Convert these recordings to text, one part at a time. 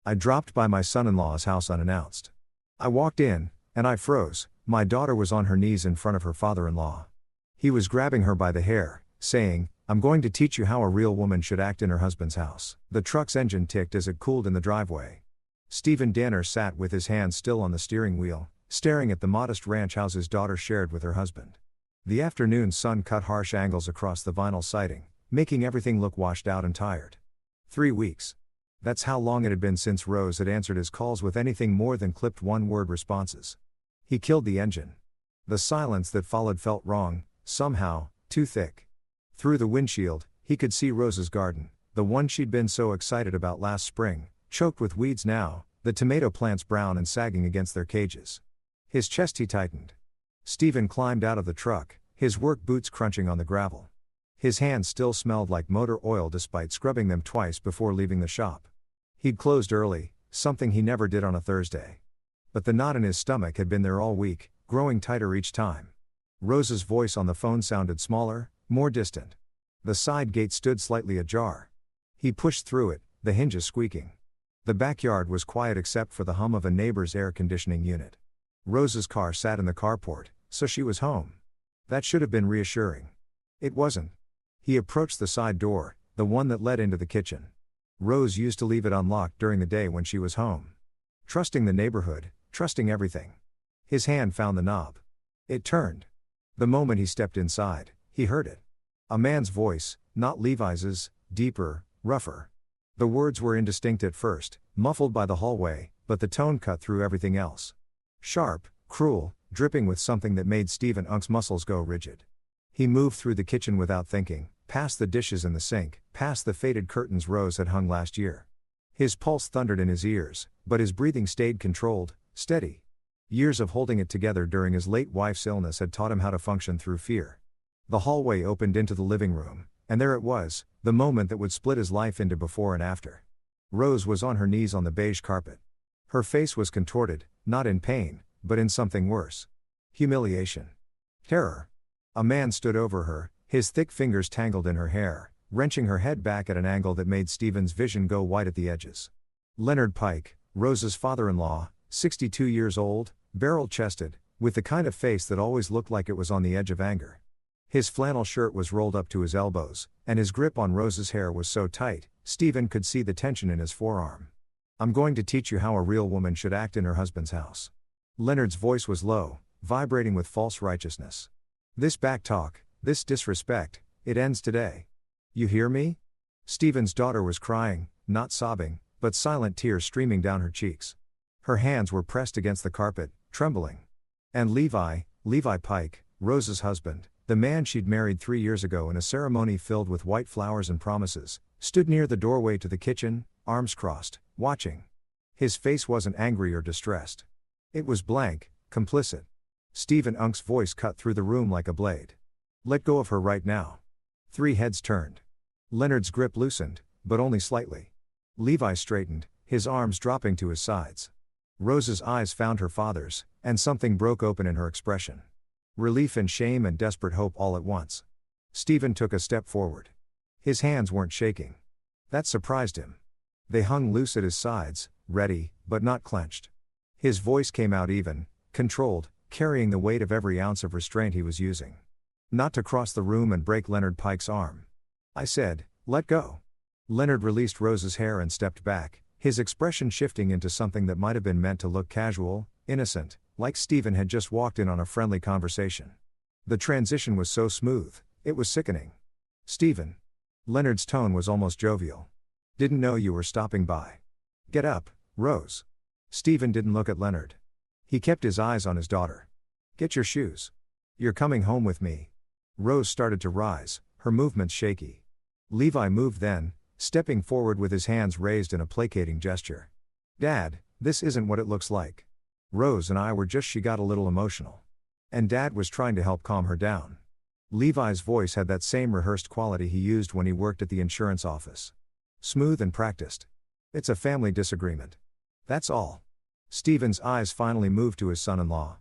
I dropped by my son-in-law's house unannounced. I walked in, and I froze. My daughter was on her knees in front of her father-in-law. He was grabbing her by the hair, saying, "I'm going to teach you how a real woman should act in her husband's house." The truck's engine ticked as it cooled in the driveway. Stephen Danner sat with his hands still on the steering wheel, staring at the modest ranch house his daughter shared with her husband. The afternoon sun cut harsh angles across the vinyl siding, making everything look washed out and tired. 3 weeks. That's how long it had been since Rose had answered his calls with anything more than clipped one-word responses. He killed the engine. The silence that followed felt wrong, somehow, too thick. Through the windshield, he could see Rose's garden, the one she'd been so excited about last spring, choked with weeds now, the tomato plants brown and sagging against their cages. His chest he tightened. Stephen climbed out of the truck, his work boots crunching on the gravel. His hands still smelled like motor oil despite scrubbing them twice before leaving the shop. He'd closed early, something he never did on a Thursday. But the knot in his stomach had been there all week, growing tighter each time. Rose's voice on the phone sounded smaller, more distant. The side gate stood slightly ajar. He pushed through it, the hinges squeaking. The backyard was quiet except for the hum of a neighbor's air conditioning unit. Rose's car sat in the carport, so she was home. That should have been reassuring. It wasn't. He approached the side door, the one that led into the kitchen. Rose used to leave it unlocked during the day when she was home. Trusting the neighborhood, trusting everything. His hand found the knob. It turned. The moment he stepped inside, he heard it. A man's voice, not Levi's, deeper, rougher. The words were indistinct at first, muffled by the hallway, but the tone cut through everything else. Sharp, cruel, dripping with something that made Stephen Unk's muscles go rigid. He moved through the kitchen without thinking, past the dishes in the sink, past the faded curtains Rose had hung last year. His pulse thundered in his ears, but his breathing stayed controlled, steady. Years of holding it together during his late wife's illness had taught him how to function through fear. The hallway opened into the living room, and there it was, the moment that would split his life into before and after. Rose was on her knees on the beige carpet. Her face was contorted, not in pain, but in something worse. Humiliation. Terror. A man stood over her, his thick fingers tangled in her hair, wrenching her head back at an angle that made Stephen's vision go white at the edges. Leonard Pike, Rose's father-in-law, 62 years old, barrel-chested, with the kind of face that always looked like it was on the edge of anger. His flannel shirt was rolled up to his elbows, and his grip on Rose's hair was so tight, Stephen could see the tension in his forearm. "I'm going to teach you how a real woman should act in her husband's house." Leonard's voice was low, vibrating with false righteousness. "This backtalk, this disrespect, it ends today. You hear me?" Stephen's daughter was crying, not sobbing, but silent tears streaming down her cheeks. Her hands were pressed against the carpet, trembling. And Levi Pike, Rose's husband, the man she'd married 3 years ago in a ceremony filled with white flowers and promises, stood near the doorway to the kitchen, arms crossed, watching. His face wasn't angry or distressed. It was blank, complicit. Stephen Unk's voice cut through the room like a blade. "Let go of her right now." 3 heads turned. Leonard's grip loosened, but only slightly. Levi straightened, his arms dropping to his sides. Rose's eyes found her father's, and something broke open in her expression. Relief and shame and desperate hope all at once. Stephen took a step forward. His hands weren't shaking. That surprised him. They hung loose at his sides, ready, but not clenched. His voice came out even, controlled, carrying the weight of every ounce of restraint he was using. "Not to cross the room and break Leonard Pike's arm." I said, "Let go." Leonard released Rose's hair and stepped back, his expression shifting into something that might have been meant to look casual, innocent, like Stephen had just walked in on a friendly conversation. The transition was so smooth, it was sickening. "Stephen." Leonard's tone was almost jovial. "Didn't know you were stopping by. Get up, Rose." Stephen didn't look at Leonard. He kept his eyes on his daughter. "Get your shoes. You're coming home with me." Rose started to rise, her movements shaky. Levi moved then, stepping forward with his hands raised in a placating gesture. "Dad, this isn't what it looks like. Rose and I were just..." She got a little emotional. And Dad was trying to help calm her down. Levi's voice had that same rehearsed quality he used when he worked at the insurance office. Smooth and practiced. "It's a family disagreement. That's all." Stephen's eyes finally moved to his son-in-law.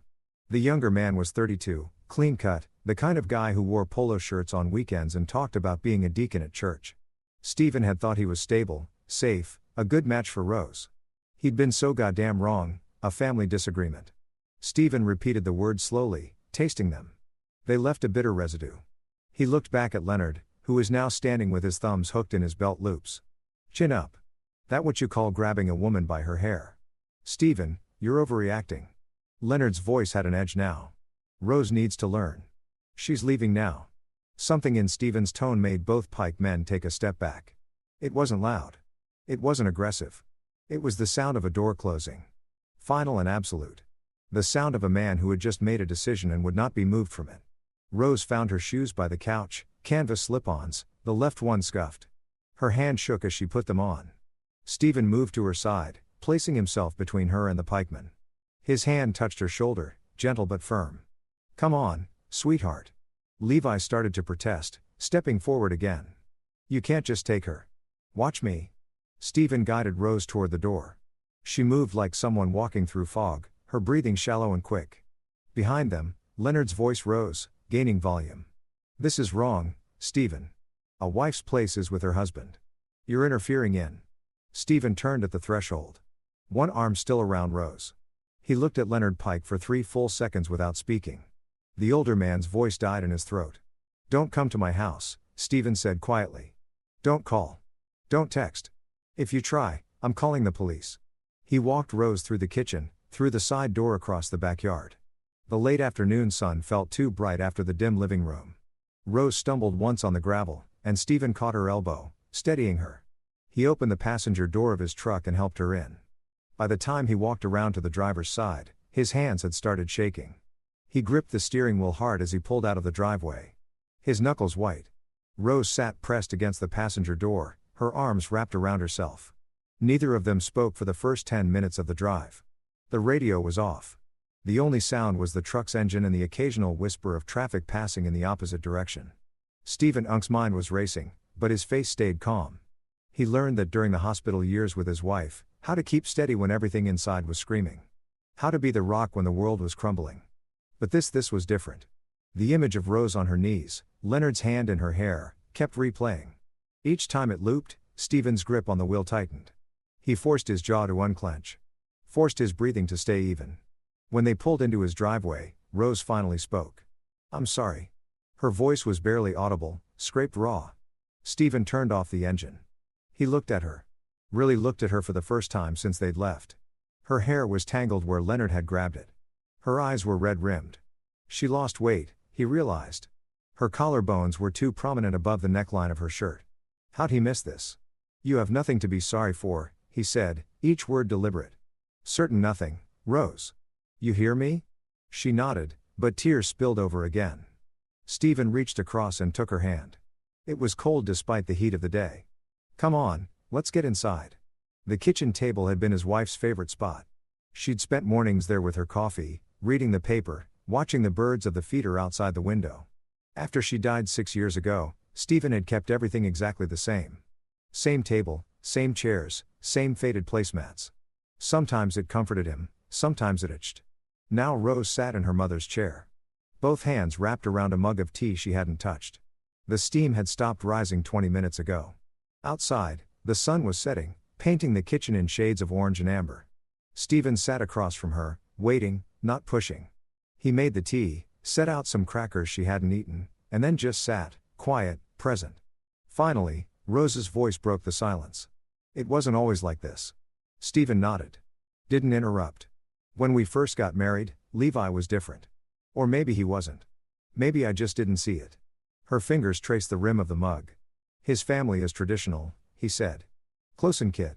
The younger man was 32, clean-cut, the kind of guy who wore polo shirts on weekends and talked about being a deacon at church. Stephen had thought he was stable, safe, a good match for Rose. He'd been so goddamn wrong, a family disagreement. Stephen repeated the words slowly, tasting them. They left a bitter residue. He looked back at Leonard, who was now standing with his thumbs hooked in his belt loops. Chin up. That what you call grabbing a woman by her hair? Stephen, you're overreacting. Leonard's voice had an edge now. Rose needs to learn. She's leaving now. Something in Stephen's tone made both Pike men take a step back. It wasn't loud. It wasn't aggressive. It was the sound of a door closing. Final and absolute. The sound of a man who had just made a decision and would not be moved from it. Rose found her shoes by the couch, canvas slip-ons, the left one scuffed. Her hand shook as she put them on. Stephen moved to her side, placing himself between her and the pikeman. His hand touched her shoulder, gentle but firm. Come on, sweetheart. Levi started to protest, stepping forward again. You can't just take her. Watch me. Stephen guided Rose toward the door. She moved like someone walking through fog, her breathing shallow and quick. Behind them, Leonard's voice rose, gaining volume. This is wrong, Stephen. A wife's place is with her husband. You're interfering in. Stephen turned at the threshold. One arm still around Rose. He looked at Leonard Pike for 3 full seconds without speaking. The older man's voice died in his throat. Don't come to my house, Stephen said quietly. Don't call. Don't text. If you try, I'm calling the police. He walked Rose through the kitchen, through the side door across the backyard. The late afternoon sun felt too bright after the dim living room. Rose stumbled once on the gravel, and Stephen caught her elbow, steadying her. He opened the passenger door of his truck and helped her in. By the time he walked around to the driver's side, his hands had started shaking. He gripped the steering wheel hard as he pulled out of the driveway. His knuckles white. Rose sat pressed against the passenger door, her arms wrapped around herself. Neither of them spoke for the first 10 minutes of the drive. The radio was off. The only sound was the truck's engine and the occasional whisper of traffic passing in the opposite direction. Stephen Unk's mind was racing, but his face stayed calm. He learned that during the hospital years with his wife, how to keep steady when everything inside was screaming. How to be the rock when the world was crumbling. But this was different. The image of Rose on her knees, Leonard's hand in her hair, kept replaying. Each time it looped, Stephen's grip on the wheel tightened. He forced his jaw to unclench. Forced his breathing to stay even. When they pulled into his driveway, Rose finally spoke. I'm sorry. Her voice was barely audible, scraped raw. Stephen turned off the engine. He looked at her. Really looked at her for the first time since they'd left. Her hair was tangled where Leonard had grabbed it. Her eyes were red-rimmed. She lost weight, he realized. Her collarbones were too prominent above the neckline of her shirt. How'd he miss this? You have nothing to be sorry for, he said, each word deliberate. Certain nothing, Rose. You hear me? She nodded, but tears spilled over again. Stephen reached across and took her hand. It was cold despite the heat of the day. Come on, let's get inside. The kitchen table had been his wife's favorite spot. She'd spent mornings there with her coffee, reading the paper, watching the birds of the feeder outside the window. After she died 6 years ago, Stephen had kept everything exactly the same. Same table, same chairs, same faded placemats. Sometimes it comforted him, sometimes it itched. Now Rose sat in her mother's chair. Both hands wrapped around a mug of tea she hadn't touched. The steam had stopped rising 20 minutes ago. Outside, the sun was setting, painting the kitchen in shades of orange and amber. Stephen sat across from her, waiting, not pushing. He made the tea, set out some crackers she hadn't eaten, and then just sat, quiet, present. Finally, Rose's voice broke the silence. It wasn't always like this. Stephen nodded. Didn't interrupt. When we first got married, Levi was different. Or maybe he wasn't. Maybe I just didn't see it. Her fingers traced the rim of the mug. His family is traditional, he said. Close and kid.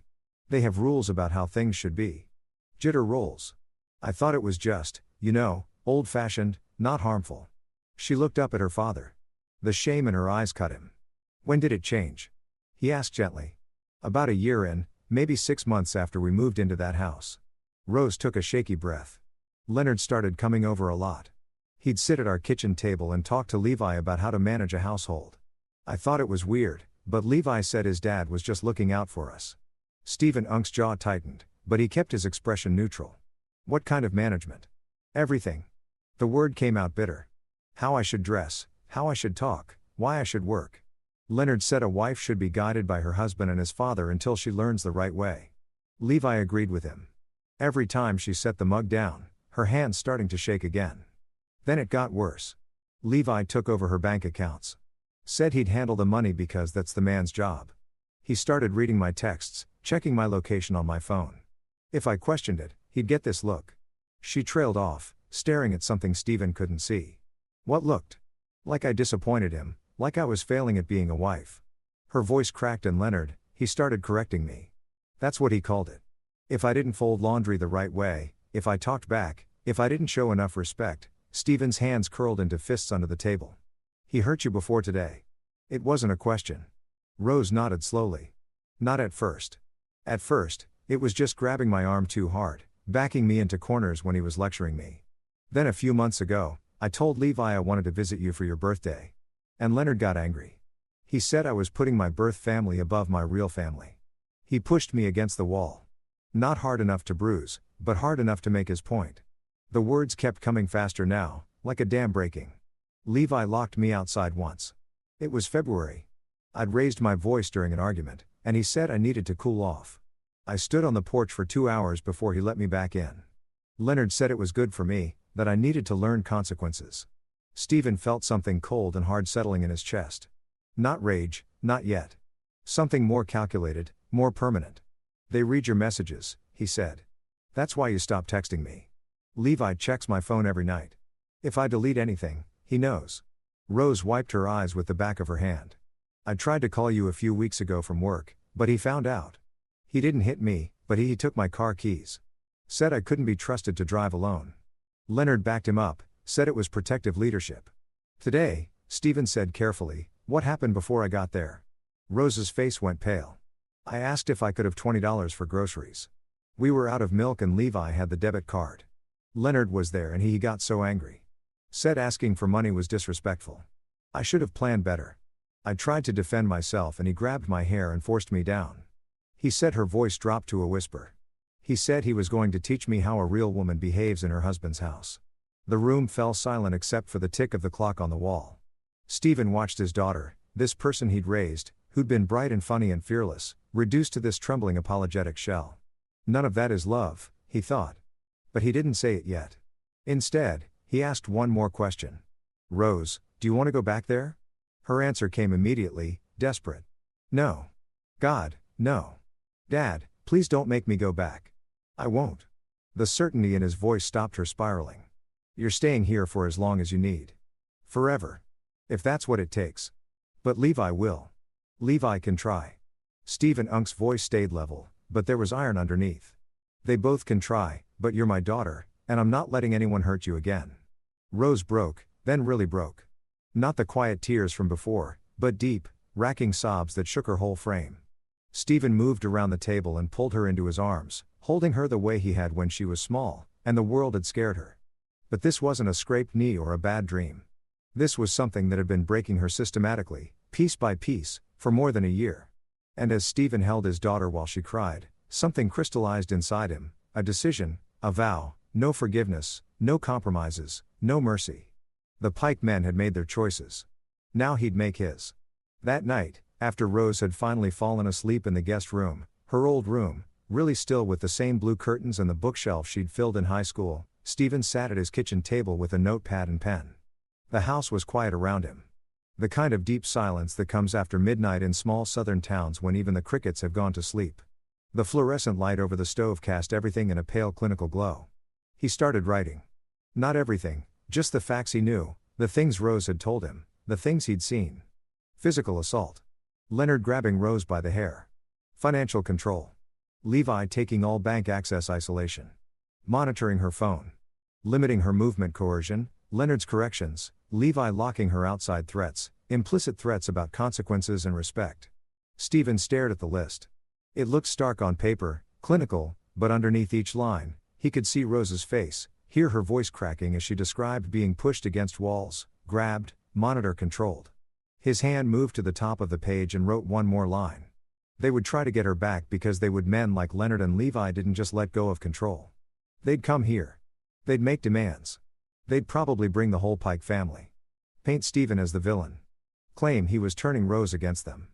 They have rules about how things should be. Jitter rolls. I thought it was just, old-fashioned, not harmful. She looked up at her father. The shame in her eyes cut him. When did it change? He asked gently. About a year in, maybe 6 months after we moved into that house. Rose took a shaky breath. Leonard started coming over a lot. He'd sit at our kitchen table and talk to Levi about how to manage a household. I thought it was weird, but Levi said his dad was just looking out for us. Stephen Unk's jaw tightened, but he kept his expression neutral. What kind of management? Everything. The word came out bitter. How I should dress, how I should talk, why I should work. Leonard said a wife should be guided by her husband and his father until she learns the right way. Levi agreed with him. Every time she set the mug down, her hands starting to shake again. Then it got worse. Levi took over her bank accounts. Said he'd handle the money because that's the man's job. He started reading my texts, checking my location on my phone. If I questioned it, he'd get this look. She trailed off, staring at something Stephen couldn't see. What looked? Like I disappointed him, like I was failing at being a wife. Her voice cracked and Leonard, he started correcting me. That's what he called it. If I didn't fold laundry the right way, if I talked back, if I didn't show enough respect. Stephen's hands curled into fists under the table. He hurt you before today. It wasn't a question. Rose nodded slowly. Not at first. At first, it was just grabbing my arm too hard, backing me into corners when he was lecturing me. Then a few months ago, I told Levi I wanted to visit you for your birthday. And Leonard got angry. He said I was putting my birth family above my real family. He pushed me against the wall. Not hard enough to bruise, but hard enough to make his point. The words kept coming faster now, like a dam breaking. Levi locked me outside once. It was February. I'd raised my voice during an argument, and he said I needed to cool off. I stood on the porch for 2 hours before he let me back in. Leonard said it was good for me, that I needed to learn consequences. Stephen felt something cold and hard settling in his chest. Not rage, not yet. Something more calculated, more permanent. They read your messages, he said. That's why you stopped texting me. Levi checks my phone every night. If I delete anything, he knows. Rose wiped her eyes with the back of her hand. I tried to call you a few weeks ago from work, but he found out. He didn't hit me, but he took my car keys. Said I couldn't be trusted to drive alone. Leonard backed him up, said it was protective leadership. Today, Stephen said carefully, what happened before I got there? Rose's face went pale. I asked if I could have $20 for groceries. We were out of milk and Levi had the debit card. Leonard was there and he got so angry. Said asking for money was disrespectful. I should have planned better. I tried to defend myself and he grabbed my hair and forced me down. He said her voice dropped to a whisper. He said he was going to teach me how a real woman behaves in her husband's house. The room fell silent except for the tick of the clock on the wall. Stephen watched his daughter, this person he'd raised, who'd been bright and funny and fearless, reduced to this trembling apologetic shell. None of that is love, he thought. But he didn't say it yet. Instead, he asked one more question. Rose, do you want to go back there? Her answer came immediately, desperate. No. God, no. Dad, please don't make me go back. I won't. The certainty in his voice stopped her spiraling. You're staying here for as long as you need. Forever. If that's what it takes. But Levi will. Levi can try. Stephen Unk's voice stayed level, but there was iron underneath. They both can try, but you're my daughter, and I'm not letting anyone hurt you again. Rose broke, then really broke. Not the quiet tears from before, but deep, racking sobs that shook her whole frame. Stephen moved around the table and pulled her into his arms, holding her the way he had when she was small, and the world had scared her. But this wasn't a scraped knee or a bad dream. This was something that had been breaking her systematically, piece by piece, for more than a year. And as Stephen held his daughter while she cried, something crystallized inside him, a decision, a vow, no forgiveness, no compromises, no mercy. The Pike men had made their choices. Now he'd make his. That night, after Rose had finally fallen asleep in the guest room, her old room, really still with the same blue curtains and the bookshelf she'd filled in high school, Stephen sat at his kitchen table with a notepad and pen. The house was quiet around him. The kind of deep silence that comes after midnight in small southern towns when even the crickets have gone to sleep. The fluorescent light over the stove cast everything in a pale clinical glow. He started writing. Not everything, just the facts he knew, the things Rose had told him, the things he'd seen. Physical assault. Leonard grabbing Rose by the hair. Financial control. Levi taking all bank access isolation. Monitoring her phone. Limiting her movement coercion, Leonard's corrections, Levi locking her outside threats, implicit threats about consequences and respect. Stephen stared at the list. It looked stark on paper, clinical, but underneath each line, he could see Rose's face, hear her voice cracking as she described being pushed against walls, grabbed, monitor controlled. His hand moved to the top of the page and wrote one more line. They would try to get her back because they would men like Leonard and Levi didn't just let go of control. They'd come here. They'd make demands. They'd probably bring the whole Pike family. Paint Stephen as the villain. Claim he was turning Rose against them.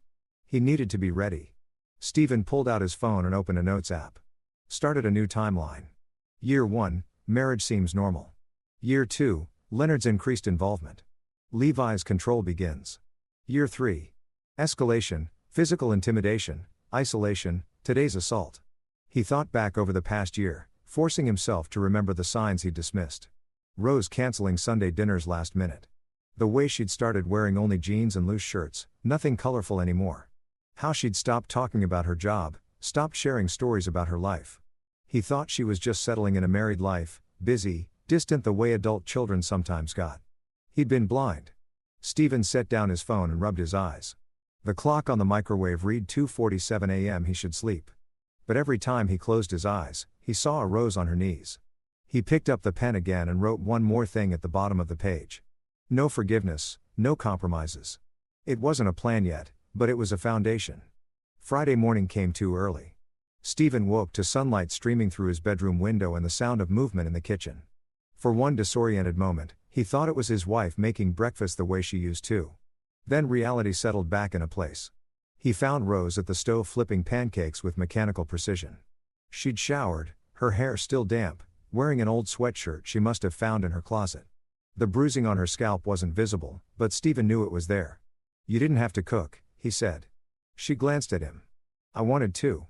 He needed to be ready. Stephen pulled out his phone and opened a notes app. Started a new timeline. Year 1, marriage seems normal. Year 2, Leonard's increased involvement. Levi's control begins. Year 3. Escalation, physical intimidation, isolation, today's assault. He thought back over the past year, forcing himself to remember the signs he'd dismissed. Rose canceling Sunday dinners last minute. The way she'd started wearing only jeans and loose shirts, nothing colorful anymore. How she'd stopped talking about her job, stopped sharing stories about her life. He thought she was just settling in a married life, busy, distant the way adult children sometimes got. He'd been blind. Stephen set down his phone and rubbed his eyes. The clock on the microwave read 2:47 a.m. He should sleep. But every time he closed his eyes, he saw a Rose on her knees. He picked up the pen again and wrote one more thing at the bottom of the page. No forgiveness, no compromises. It wasn't a plan yet, but it was a foundation. Friday morning came too early. Stephen woke to sunlight streaming through his bedroom window and the sound of movement in the kitchen. For one disoriented moment, he thought it was his wife making breakfast the way she used to. Then reality settled back in a place. He found Rose at the stove flipping pancakes with mechanical precision. She'd showered, her hair still damp, wearing an old sweatshirt she must have found in her closet. The bruising on her scalp wasn't visible, but Stephen knew it was there. "You didn't have to cook," he said. She glanced at him. "I wanted to.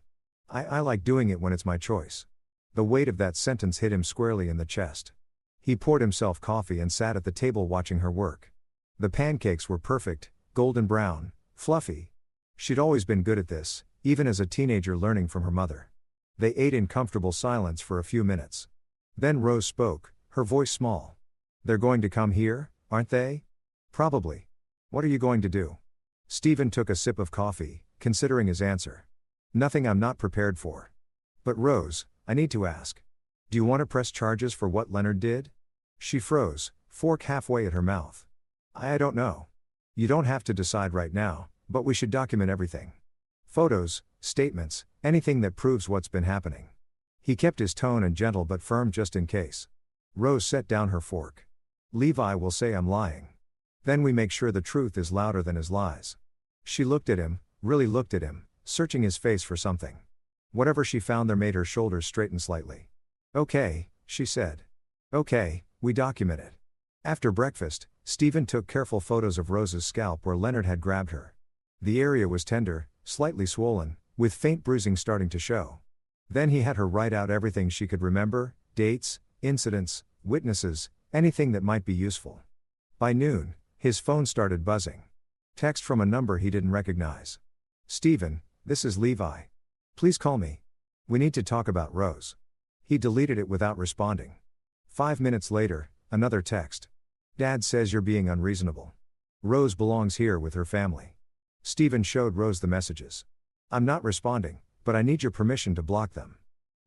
I like doing it when it's my choice." The weight of that sentence hit him squarely in the chest. He poured himself coffee and sat at the table watching her work. The pancakes were perfect, golden brown, fluffy. She'd always been good at this, even as a teenager learning from her mother. They ate in comfortable silence for a few minutes. Then Rose spoke, her voice small. "They're going to come here, aren't they?" "Probably. What are you going to do?" Stephen took a sip of coffee, considering his answer. "Nothing I'm not prepared for. But Rose, I need to ask. Do you want to press charges for what Leonard did?" She froze, fork halfway at her mouth. I don't know. You don't have to decide right now, but we should document everything. Photos, statements, anything that proves what's been happening." He kept his tone and gentle but firm just in case. Rose set down her fork. "Levi will say I'm lying. Then we make sure the truth is louder than his lies." She looked at him, really looked at him, searching his face for something. Whatever she found there made her shoulders straighten slightly. "Okay," she said. "Okay, we document it." After breakfast, Stephen took careful photos of Rose's scalp where Leonard had grabbed her. The area was tender, slightly swollen, with faint bruising starting to show. Then he had her write out everything she could remember, dates, incidents, witnesses, anything that might be useful. By noon, his phone started buzzing. Text from a number he didn't recognize. "Stephen, this is Levi. Please call me. We need to talk about Rose." He deleted it without responding. 5 minutes later, another text. "Dad says you're being unreasonable. Rose belongs here with her family." Stephen showed Rose the messages. "I'm not responding, but I need your permission to block them."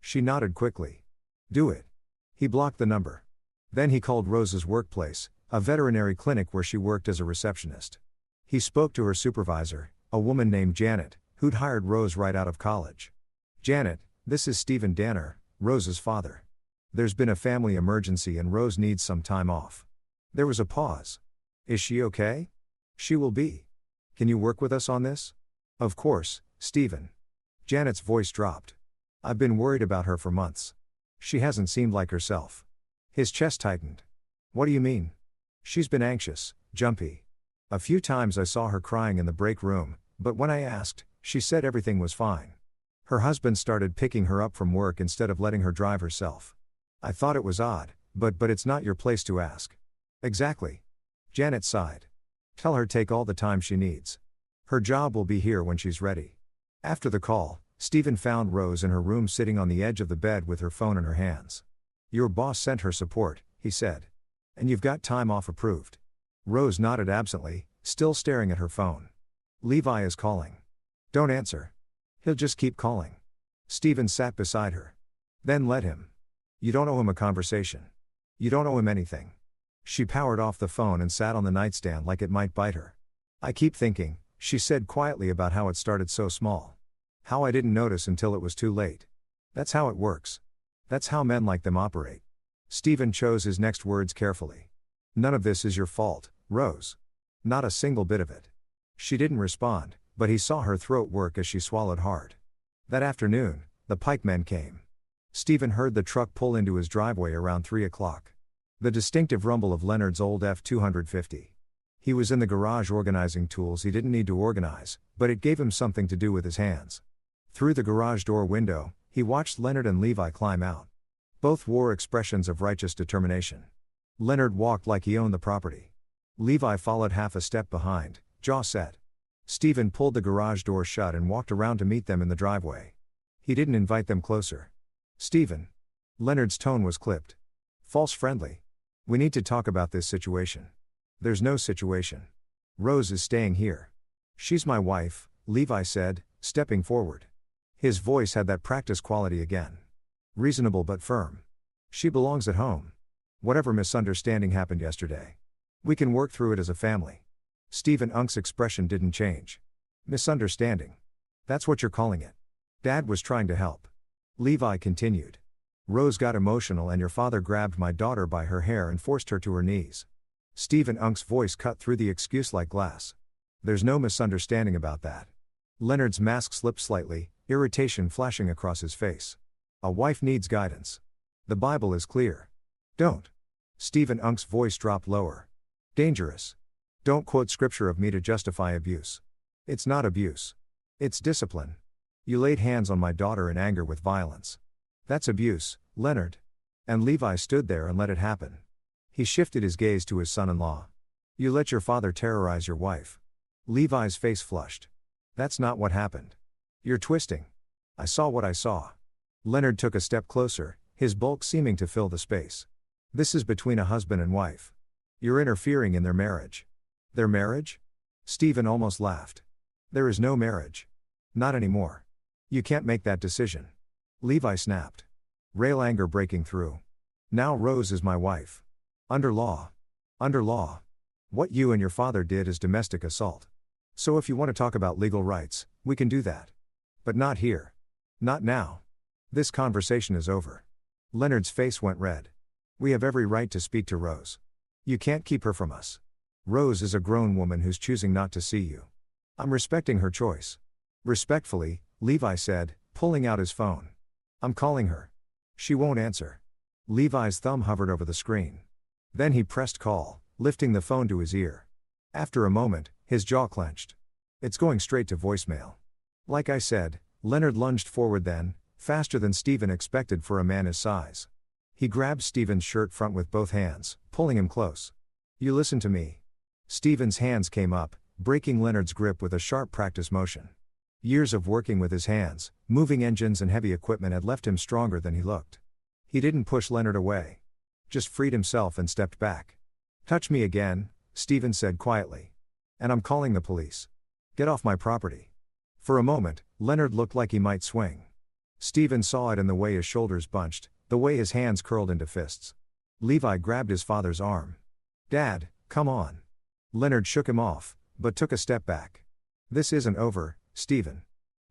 She nodded quickly. "Do it." He blocked the number. Then he called Rose's workplace, a veterinary clinic where she worked as a receptionist. He spoke to her supervisor, a woman named Janet, who'd hired Rose right out of college. "Janet, this is Stephen Danner, Rose's father. There's been a family emergency and Rose needs some time off." There was a pause. "Is she okay?" "She will be. Can you work with us on this?" "Of course, Stephen." Janet's voice dropped. "I've been worried about her for months. She hasn't seemed like herself." His chest tightened. "What do you mean?" "She's been anxious, jumpy. A few times I saw her crying in the break room, but when I asked, she said everything was fine. Her husband started picking her up from work instead of letting her drive herself. I thought it was odd, but it's not your place to ask." "Exactly." Janet sighed. "Tell her take all the time she needs. Her job will be here when she's ready." After the call, Stephen found Rose in her room sitting on the edge of the bed with her phone in her hands. "Your boss sent her support," he said. "And you've got time off approved." Rose nodded absently, still staring at her phone. "Levi is calling. Don't answer. He'll just keep calling." Stephen sat beside her. "Then let him. You don't owe him a conversation. You don't owe him anything." She powered off the phone and sat on the nightstand like it might bite her. "I keep thinking," she said quietly, "about how it started so small. How I didn't notice until it was too late. That's how it works. That's how men like them operate." Stephen chose his next words carefully. "None of this is your fault, Rose. Not a single bit of it." She didn't respond, but he saw her throat work as she swallowed hard. That afternoon, the pikemen came. Stephen heard the truck pull into his driveway around 3 o'clock. The distinctive rumble of Leonard's old F-250. He was in the garage organizing tools he didn't need to organize, but it gave him something to do with his hands. Through the garage door window, he watched Leonard and Levi climb out. Both wore expressions of righteous determination. Leonard walked like he owned the property. Levi followed half a step behind, jaw set. Stephen pulled the garage door shut and walked around to meet them in the driveway. He didn't invite them closer. Stephen. Leonard's tone was clipped. False friendly. We need to talk about this situation. There's no situation. Rose is staying here. She's my wife, Levi said, stepping forward. His voice had that practice quality again. Reasonable but firm. She belongs at home. Whatever misunderstanding happened yesterday. We can work through it as a family. Stephen Unk's expression didn't change. Misunderstanding. That's what you're calling it. Dad was trying to help. Levi continued. Rose got emotional and your father grabbed my daughter by her hair and forced her to her knees. Stephen Unk's voice cut through the excuse like glass. There's no misunderstanding about that. Leonard's mask slipped slightly, irritation flashing across his face. A wife needs guidance. The Bible is clear. Don't. Stephen Unk's voice dropped lower. Dangerous. Don't quote scripture of me to justify abuse. It's not abuse. It's discipline. You laid hands on my daughter in anger with violence. That's abuse, Leonard. And Levi stood there and let it happen. He shifted his gaze to his son-in-law. You let your father terrorize your wife. Levi's face flushed. That's not what happened. You're twisting. I saw what I saw. Leonard took a step closer, his bulk seeming to fill the space. This is between a husband and wife. You're interfering in their marriage. Their marriage? Stephen almost laughed. There is no marriage. Not anymore. You can't make that decision. Levi snapped. Rail anger breaking through. Now Rose is my wife. Under law. Under law. What you and your father did is domestic assault. So if you want to talk about legal rights, we can do that. But not here. Not now. This conversation is over. Leonard's face went red. We have every right to speak to Rose. You can't keep her from us. Rose is a grown woman who's choosing not to see you. I'm respecting her choice. Respectfully, Levi said, pulling out his phone. I'm calling her. She won't answer. Levi's thumb hovered over the screen. Then he pressed call, lifting the phone to his ear. After a moment, his jaw clenched. It's going straight to voicemail. Like I said, Leonard lunged forward then, faster than Stephen expected for a man his size. He grabbed Stephen's shirt front with both hands, pulling him close. You listen to me. Stephen's hands came up, breaking Leonard's grip with a sharp practice motion. Years of working with his hands, moving engines and heavy equipment had left him stronger than he looked. He didn't push Leonard away. Just freed himself and stepped back. Touch me again, Stephen said quietly. And I'm calling the police. Get off my property. For a moment, Leonard looked like he might swing. Stephen saw it in the way his shoulders bunched, the way his hands curled into fists. Levi grabbed his father's arm. Dad, come on. Leonard shook him off, but took a step back. This isn't over, Stephen.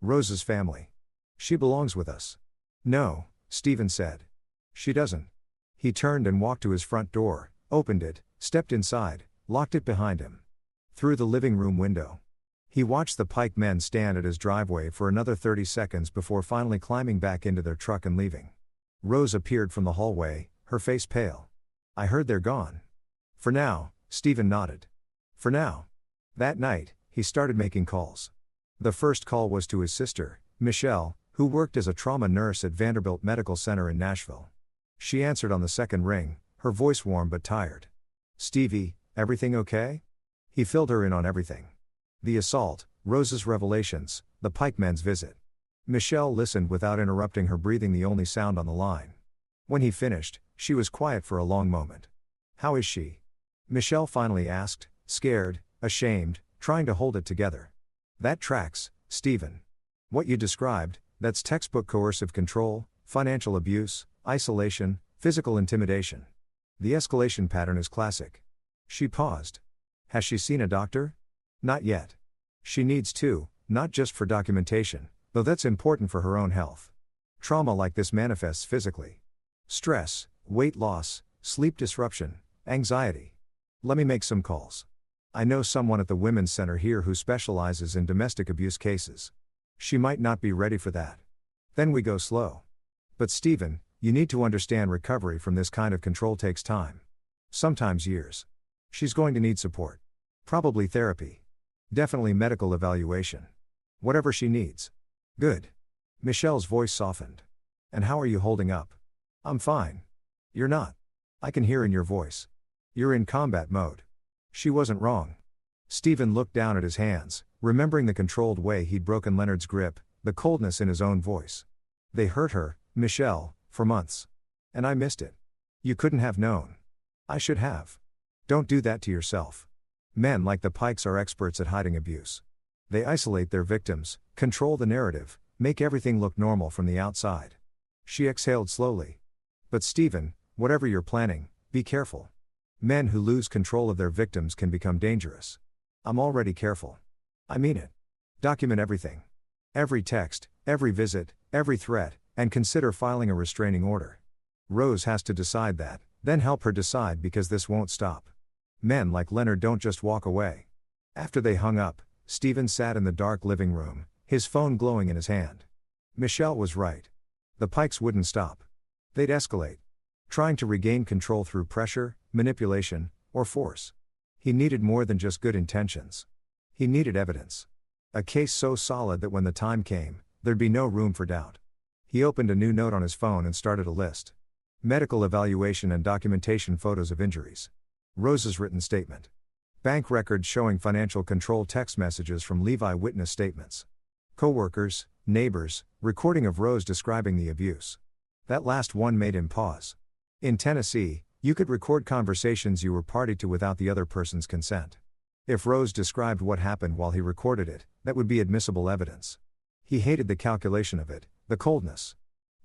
Rose's family. She belongs with us. No, Stephen said. She doesn't. He turned and walked to his front door, opened it, stepped inside, locked it behind him. Through the living room window. He watched the Pike men stand at his driveway for another 30 seconds before finally climbing back into their truck and leaving. Rose appeared from the hallway, her face pale. I heard they're gone. For now, Stephen nodded. For now. That night, he started making calls. The first call was to his sister, Michelle, who worked as a trauma nurse at Vanderbilt Medical Center in Nashville. She answered on the second ring, her voice warm but tired. Stevie, everything okay? He filled her in on everything. The assault, Rose's revelations, the Pike men's visit. Michelle listened without interrupting her, breathing the only sound on the line. When he finished, she was quiet for a long moment. How is she? Michelle finally asked, scared, ashamed, trying to hold it together. That tracks, Stephen. What you described, that's textbook coercive control, financial abuse, isolation, physical intimidation. The escalation pattern is classic. She paused. Has she seen a doctor? Not yet. She needs to, not just for documentation, though that's important for her own health. Trauma like this manifests physically. Stress, weight loss, sleep disruption, anxiety. Let me make some calls. I know someone at the Women's Center here who specializes in domestic abuse cases. She might not be ready for that. Then we go slow. But Stephen, you need to understand recovery from this kind of control takes time. Sometimes years. She's going to need support. Probably therapy. Definitely medical evaluation. Whatever she needs. Good. Michelle's voice softened. And how are you holding up? I'm fine. You're not. I can hear in your voice. You're in combat mode. She wasn't wrong. Stephen looked down at his hands, remembering the controlled way he'd broken Leonard's grip, the coldness in his own voice. They hurt her, Michelle, for months. And I missed it. You couldn't have known. I should have. Don't do that to yourself. Men like the Pikes are experts at hiding abuse. They isolate their victims, control the narrative, make everything look normal from the outside. She exhaled slowly. But Stephen, whatever you're planning, be careful. Men who lose control of their victims can become dangerous. I'm already careful. I mean it. Document everything. Every text, every visit, every threat, and consider filing a restraining order. Rose has to decide that, then help her decide because this won't stop. Men like Leonard don't just walk away. After they hung up, Stephen sat in the dark living room, his phone glowing in his hand. Michelle was right. The Pikes wouldn't stop. They'd escalate. Trying to regain control through pressure, manipulation, or force. He needed more than just good intentions. He needed evidence. A case so solid that when the time came, there'd be no room for doubt. He opened a new note on his phone and started a list. Medical evaluation and documentation, photos of injuries. Rose's written statement. Bank records showing financial control, text messages from Levi, witness statements. Co-workers, neighbors, recording of Rose describing the abuse. That last one made him pause. In Tennessee, you could record conversations you were party to without the other person's consent. If Rose described what happened while he recorded it, that would be admissible evidence. He hated the calculation of it, the coldness.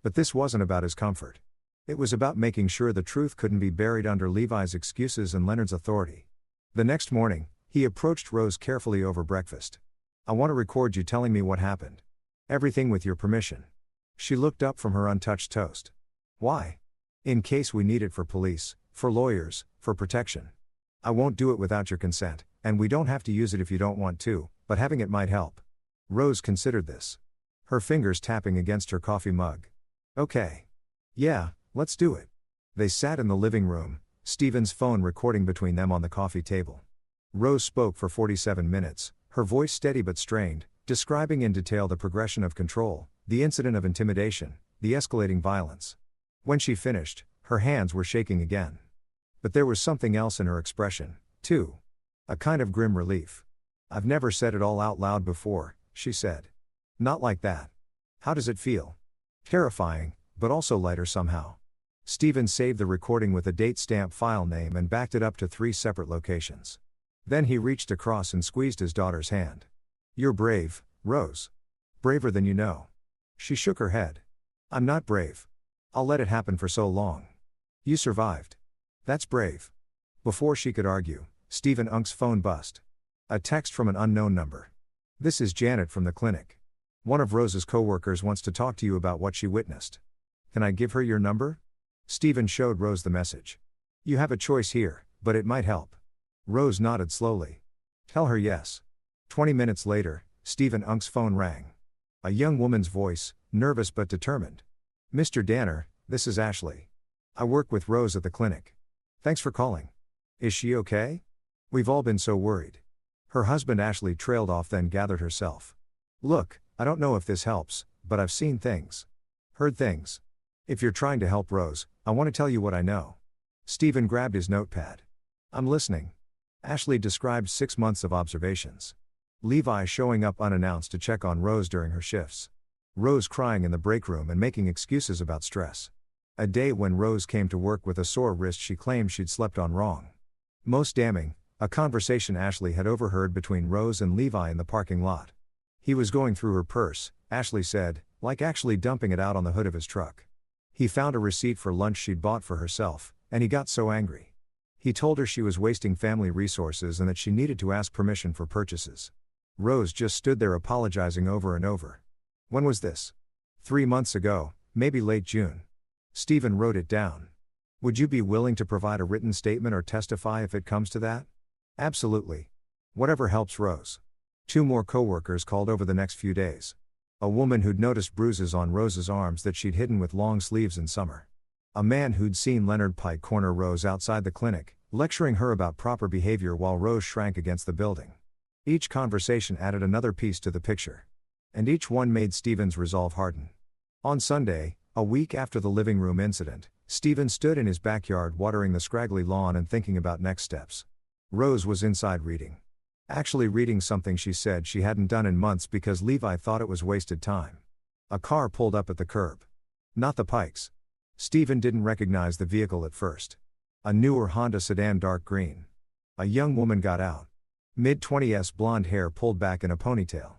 But this wasn't about his comfort. It was about making sure the truth couldn't be buried under Levi's excuses and Leonard's authority. The next morning, he approached Rose carefully over breakfast. I want to record you telling me what happened. Everything with your permission. She looked up from her untouched toast. Why? In case we need it for police, for lawyers, for protection. I won't do it without your consent, and we don't have to use it if you don't want to, but having it might help. Rose considered this. Her fingers tapping against her coffee mug. Okay. Yeah, let's do it. They sat in the living room, Stephen's phone recording between them on the coffee table. Rose spoke for 47 minutes, her voice steady but strained, describing in detail the progression of control, the incident of intimidation, the escalating violence. When she finished, her hands were shaking again. But there was something else in her expression, too. A kind of grim relief. I've never said it all out loud before, she said. Not like that. How does it feel? Terrifying, but also lighter somehow. Stephen saved the recording with a date stamp file name and backed it up to 3 separate locations. Then he reached across and squeezed his daughter's hand. You're brave, Rose. Braver than you know. She shook her head. I'm not brave. I'll let it happen for so long. You survived. That's brave. Before she could argue, Stephen Unk's phone buzzed. A text from an unknown number. This is Janet from the clinic. One of Rose's co-workers wants to talk to you about what she witnessed. Can I give her your number? Stephen showed Rose the message. You have a choice here, but it might help. Rose nodded slowly. Tell her yes. 20 minutes later, Stephen Unk's phone rang. A young woman's voice, nervous but determined. Mr. Danner, this is Ashley. I work with Rose at the clinic. Thanks for calling. Is she okay? We've all been so worried. Her husband Ashley trailed off, then gathered herself. Look, I don't know if this helps, but I've seen things. Heard things. If you're trying to help Rose, I want to tell you what I know. Stephen grabbed his notepad. I'm listening. Ashley described 6 months of observations. Levi showing up unannounced to check on Rose during her shifts. Rose crying in the break room and making excuses about stress. A day when Rose came to work with a sore wrist she claimed she'd slept on wrong. Most damning, a conversation Ashley had overheard between Rose and Levi in the parking lot. He was going through her purse, Ashley said, like actually dumping it out on the hood of his truck. He found a receipt for lunch she'd bought for herself, and he got so angry. He told her she was wasting family resources and that she needed to ask permission for purchases. Rose just stood there apologizing over and over. When was this? 3 months ago, maybe late June. Stephen wrote it down. Would you be willing to provide a written statement or testify if it comes to that? Absolutely. Whatever helps Rose. 2 more co-workers called over the next few days. A woman who'd noticed bruises on Rose's arms that she'd hidden with long sleeves in summer. A man who'd seen Leonard Pike corner Rose outside the clinic, lecturing her about proper behavior while Rose shrank against the building. Each conversation added another piece to the picture. And each one made Stephen's resolve harden. On Sunday, a week after the living room incident, Stephen stood in his backyard watering the scraggly lawn and thinking about next steps. Rose was inside reading. Actually reading something she said she hadn't done in months because Levi thought it was wasted time. A car pulled up at the curb. Not the Pikes. Stephen didn't recognize the vehicle at first. A newer Honda sedan, dark green. A young woman got out. Mid-20s, blonde hair pulled back in a ponytail.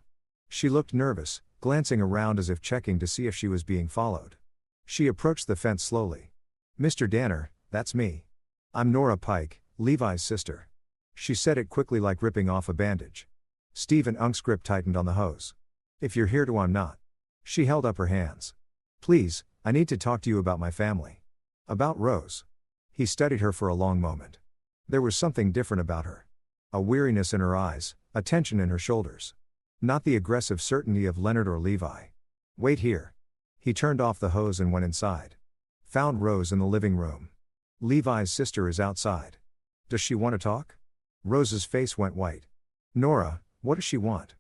She looked nervous, glancing around as if checking to see if she was being followed. She approached the fence slowly. "Mr. Danner, that's me. I'm Nora Pike, Levi's sister." She said it quickly like ripping off a bandage. Stephen Unk's grip tightened on the hose. "If you're here to, I'm not." She held up her hands. "Please, I need to talk to you about my family." "About Rose?" He studied her for a long moment. There was something different about her. A weariness in her eyes, a tension in her shoulders. Not the aggressive certainty of Leonard or Levi. "Wait here." He turned off the hose and went inside. Found Rose in the living room. "Levi's sister is outside. Does she want to talk?" Rose's face went white. "Nora, what does she want?"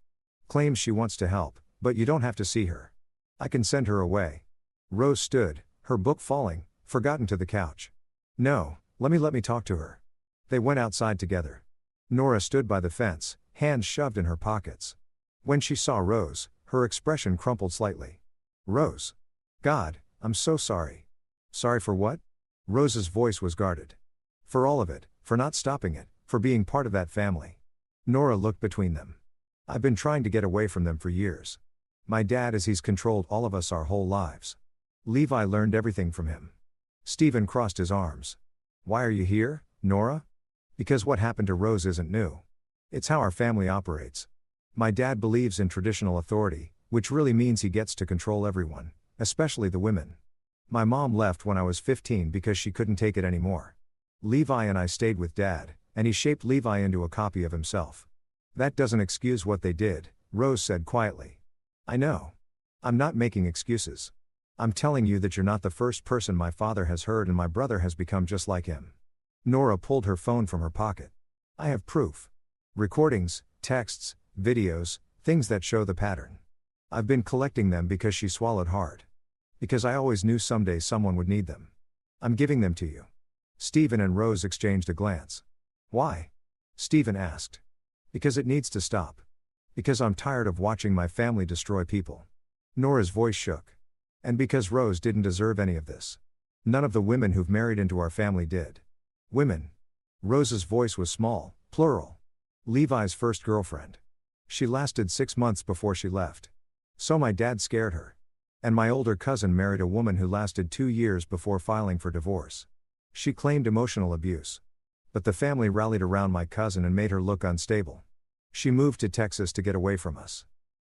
"Claims she wants to help, but you don't have to see her. I can send her away." Rose stood, her book falling, forgotten, to the couch. "No, let me talk to her." They went outside together. Nora stood by the fence, hands shoved in her pockets. When she saw Rose, her expression crumpled slightly. "Rose. God, I'm so sorry." "Sorry for what?" Rose's voice was guarded. "For all of it, for not stopping it, for being part of that family." Nora looked between them. "I've been trying to get away from them for years. My dad, as he's controlled all of us our whole lives. Levi learned everything from him." Stephen crossed his arms. "Why are you here, Nora?" "Because what happened to Rose isn't new. It's how our family operates. My dad believes in traditional authority, which really means he gets to control everyone, especially the women. My mom left when I was 15 because she couldn't take it anymore. Levi and I stayed with Dad, and he shaped Levi into a copy of himself. That doesn't excuse what they did," Rose said quietly. "I know. I'm not making excuses. I'm telling you that you're not the first person my father has heard, and my brother has become just like him." Nora pulled her phone from her pocket. "I have proof. Recordings, texts, videos, things that show the pattern. I've been collecting them." Because she swallowed hard. "Because I always knew someday someone would need them. I'm giving them to you." Stephen and Rose exchanged a glance. "Why?" Stephen asked. "Because it needs to stop. Because I'm tired of watching my family destroy people." Nora's voice shook. "And because Rose didn't deserve any of this. None of the women who've married into our family did." "Women?" Rose's voice was small, plural. "Levi's first girlfriend. She lasted 6 months before she left. So my dad scared her. And my older cousin married a woman who lasted 2 years before filing for divorce. She claimed emotional abuse. But the family rallied around my cousin and made her look unstable. She moved to Texas to get away from us."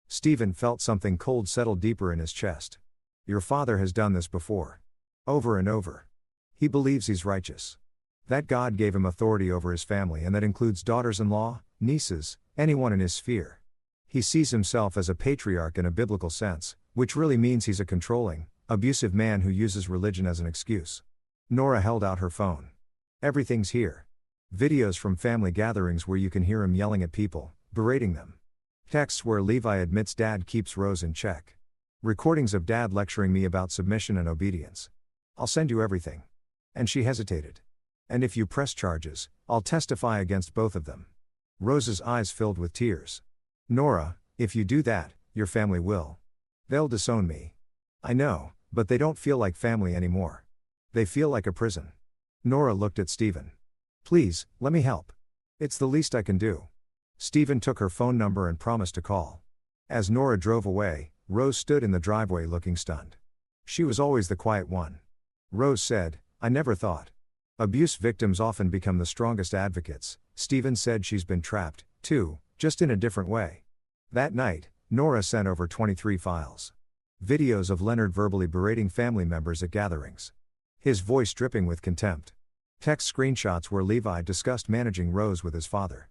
Stephen felt something cold settle deeper in his chest. "Your father has done this before. Over and over. He believes he's righteous. That God gave him authority over his family, and that includes daughters-in-law, nieces, anyone in his sphere. He sees himself as a patriarch in a biblical sense, which really means he's a controlling, abusive man who uses religion as an excuse." Nora held out her phone. "Everything's here. Videos from family gatherings where you can hear him yelling at people, berating them. Texts where Levi admits Dad keeps Rose in check. Recordings of Dad lecturing me about submission and obedience. I'll send you everything." And she hesitated. "And if you press charges, I'll testify against both of them." Rose's eyes filled with tears. "Nora, if you do that, your family will. They'll disown me. I know, but they don't feel like family anymore. They feel like a prison." Nora looked at Stephen. "Please, let me help. It's the least I can do." Stephen took her phone number and promised to call. As Nora drove away, Rose stood in the driveway looking stunned. She was always the quiet one. Rose said, "I never thought. Abuse victims often become the strongest advocates." Stephen said she's been trapped, too, just in a different way. That night, Nora sent over 23 files. Videos of Leonard verbally berating family members at gatherings. His voice dripping with contempt. Text screenshots where Levi discussed managing Rose with his father.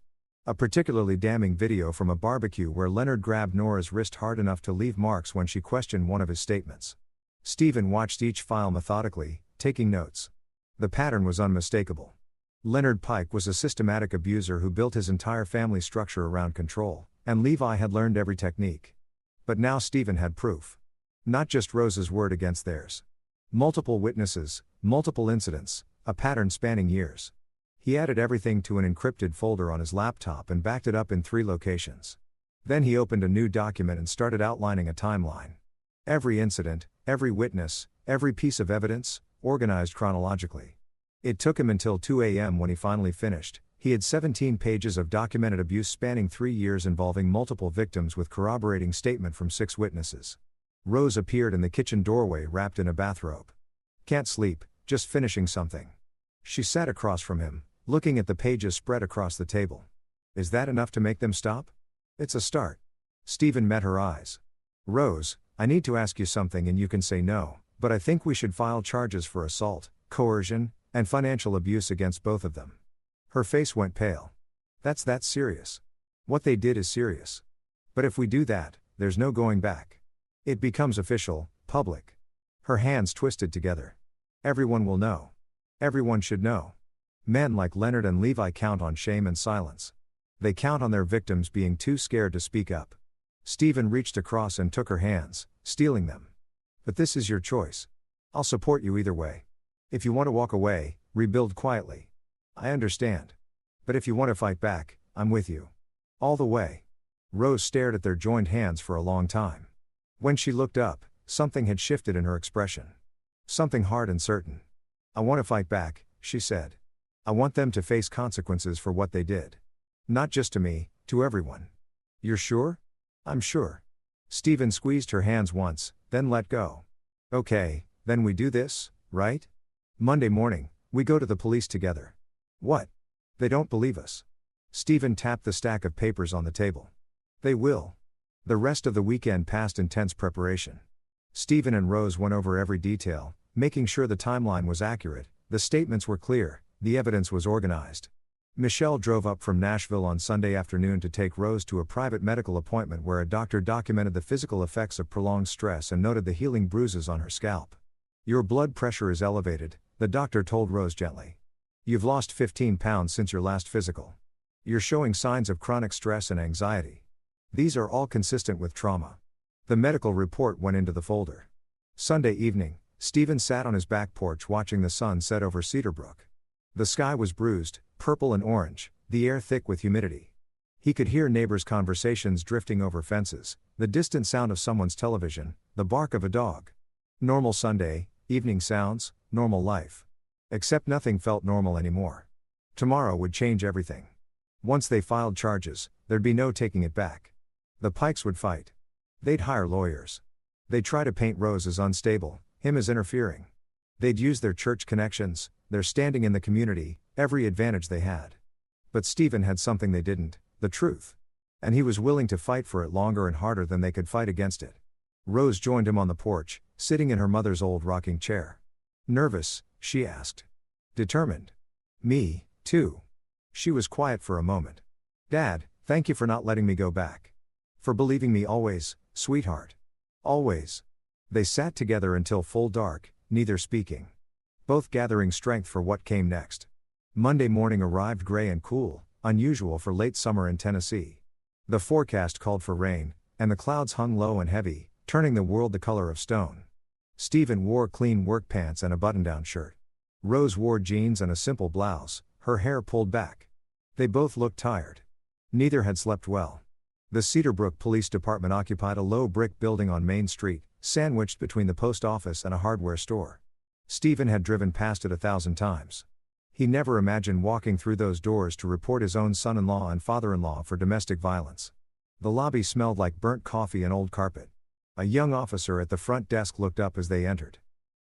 A particularly damning video from a barbecue where Leonard grabbed Nora's wrist hard enough to leave marks when she questioned one of his statements. Stephen watched each file methodically, taking notes. The pattern was unmistakable. Leonard Pike was a systematic abuser who built his entire family structure around control, and Levi had learned every technique. But now Stephen had proof. Not just Rose's word against theirs. Multiple witnesses, multiple incidents, a pattern spanning years. He added everything to an encrypted folder on his laptop and backed it up in 3 locations. Then he opened a new document and started outlining a timeline. Every incident, every witness, every piece of evidence, organized chronologically. It took him until 2 a.m. when he finally finished. He had 17 pages of documented abuse spanning 3 years involving multiple victims with corroborating statement from 6 witnesses. Rose appeared in the kitchen doorway wrapped in a bathrobe. "Can't sleep, just finishing something." She sat across from him, looking at the pages spread across the table. "Is that enough to make them stop?" "It's a start." Stephen met her eyes. "Rose, I need to ask you something and you can say no, but I think we should file charges for assault, coercion, and financial abuse against both of them." Her face went pale. "That's that serious. What they did is serious. But if we do that, there's no going back. It becomes official, public." Her hands twisted together. "Everyone will know. Everyone should know. Men like Leonard and Levi count on shame and silence. They count on their victims being too scared to speak up." Stephen reached across and took her hands, stealing them. "But this is your choice. I'll support you either way. If you want to walk away, rebuild quietly. I understand. But if you want to fight back, I'm with you. All the way." Rose stared at their joined hands for a long time. When she looked up, something had shifted in her expression. Something hard and certain. "I want to fight back," she said. "I want them to face consequences for what they did. Not just to me, to everyone." "You're sure?" "I'm sure." Stephen squeezed her hands once, then let go. "Okay, then we do this, right? Monday morning, we go to the police together." "What? They don't believe us." Stephen tapped the stack of papers on the table. "They will." The rest of the weekend passed in tense preparation. Stephen and Rose went over every detail, making sure the timeline was accurate, the statements were clear, the evidence was organized. Michelle drove up from Nashville on Sunday afternoon to take Rose to a private medical appointment where a doctor documented the physical effects of prolonged stress and noted the healing bruises on her scalp. "Your blood pressure is elevated," the doctor told Rose gently. "You've lost 15 pounds since your last physical. You're showing signs of chronic stress and anxiety. These are all consistent with trauma." The medical report went into the folder. Sunday evening, Stephen sat on his back porch watching the sun set over Cedarbrook. The sky was bruised, purple and orange, the air thick with humidity. He could hear neighbors' conversations drifting over fences, the distant sound of someone's television, the bark of a dog. Normal Sunday, evening sounds, normal life. Except nothing felt normal anymore. Tomorrow would change everything. Once they filed charges, there'd be no taking it back. The Pikes would fight. They'd hire lawyers. They'd try to paint Rose as unstable, him as interfering. They'd use their church connections, their standing in the community, every advantage they had. But Stephen had something they didn't, the truth. And he was willing to fight for it longer and harder than they could fight against it. Rose joined him on the porch, sitting in her mother's old rocking chair. "Nervous?" she asked. "Determined." "Me, too." She was quiet for a moment. "Dad, thank you for not letting me go back. For believing me always, sweetheart. Always." They sat together until full dark, neither speaking. Both gathering strength for what came next. Monday morning arrived gray and cool, unusual for late summer in Tennessee. The forecast called for rain, and the clouds hung low and heavy, turning the world the color of stone. Stephen wore clean work pants and a button-down shirt. Rose wore jeans and a simple blouse, her hair pulled back. They both looked tired. Neither had slept well. The Cedarbrook Police Department occupied a low brick building on Main Street, sandwiched between the post office and a hardware store. Stephen had driven past it 1,000 times. He never imagined walking through those doors to report his own son-in-law and father-in-law for domestic violence. The lobby smelled like burnt coffee and old carpet. A young officer at the front desk looked up as they entered.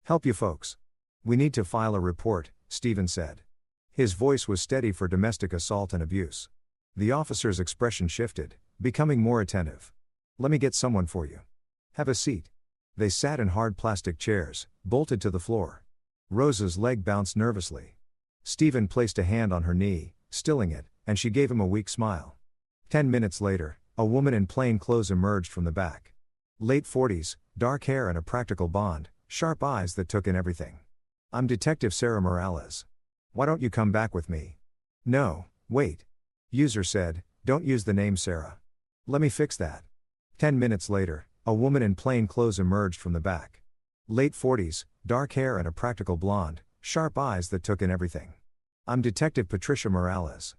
"Help you folks. We need to file a report," Stephen said. His voice was steady for domestic assault and abuse. The officer's expression shifted, becoming more attentive. "Let me get someone for you. Have a seat." They sat in hard plastic chairs, bolted to the floor. Rose's leg bounced nervously. Stephen placed a hand on her knee, stilling it, and she gave him a weak smile. 10 minutes later, a woman in plain clothes emerged from the back. Late 40s, dark hair and a practical blonde, sharp eyes that took in everything. "I'm Detective Sarah Morales. Why don't you come back with me?" "No, wait." User said, "Don't use the name Sarah. Let me fix that." 10 minutes later, a woman in plain clothes emerged from the back. Late 40s, dark hair and a practical blonde, sharp eyes that took in everything. "I'm Detective Patricia Morales.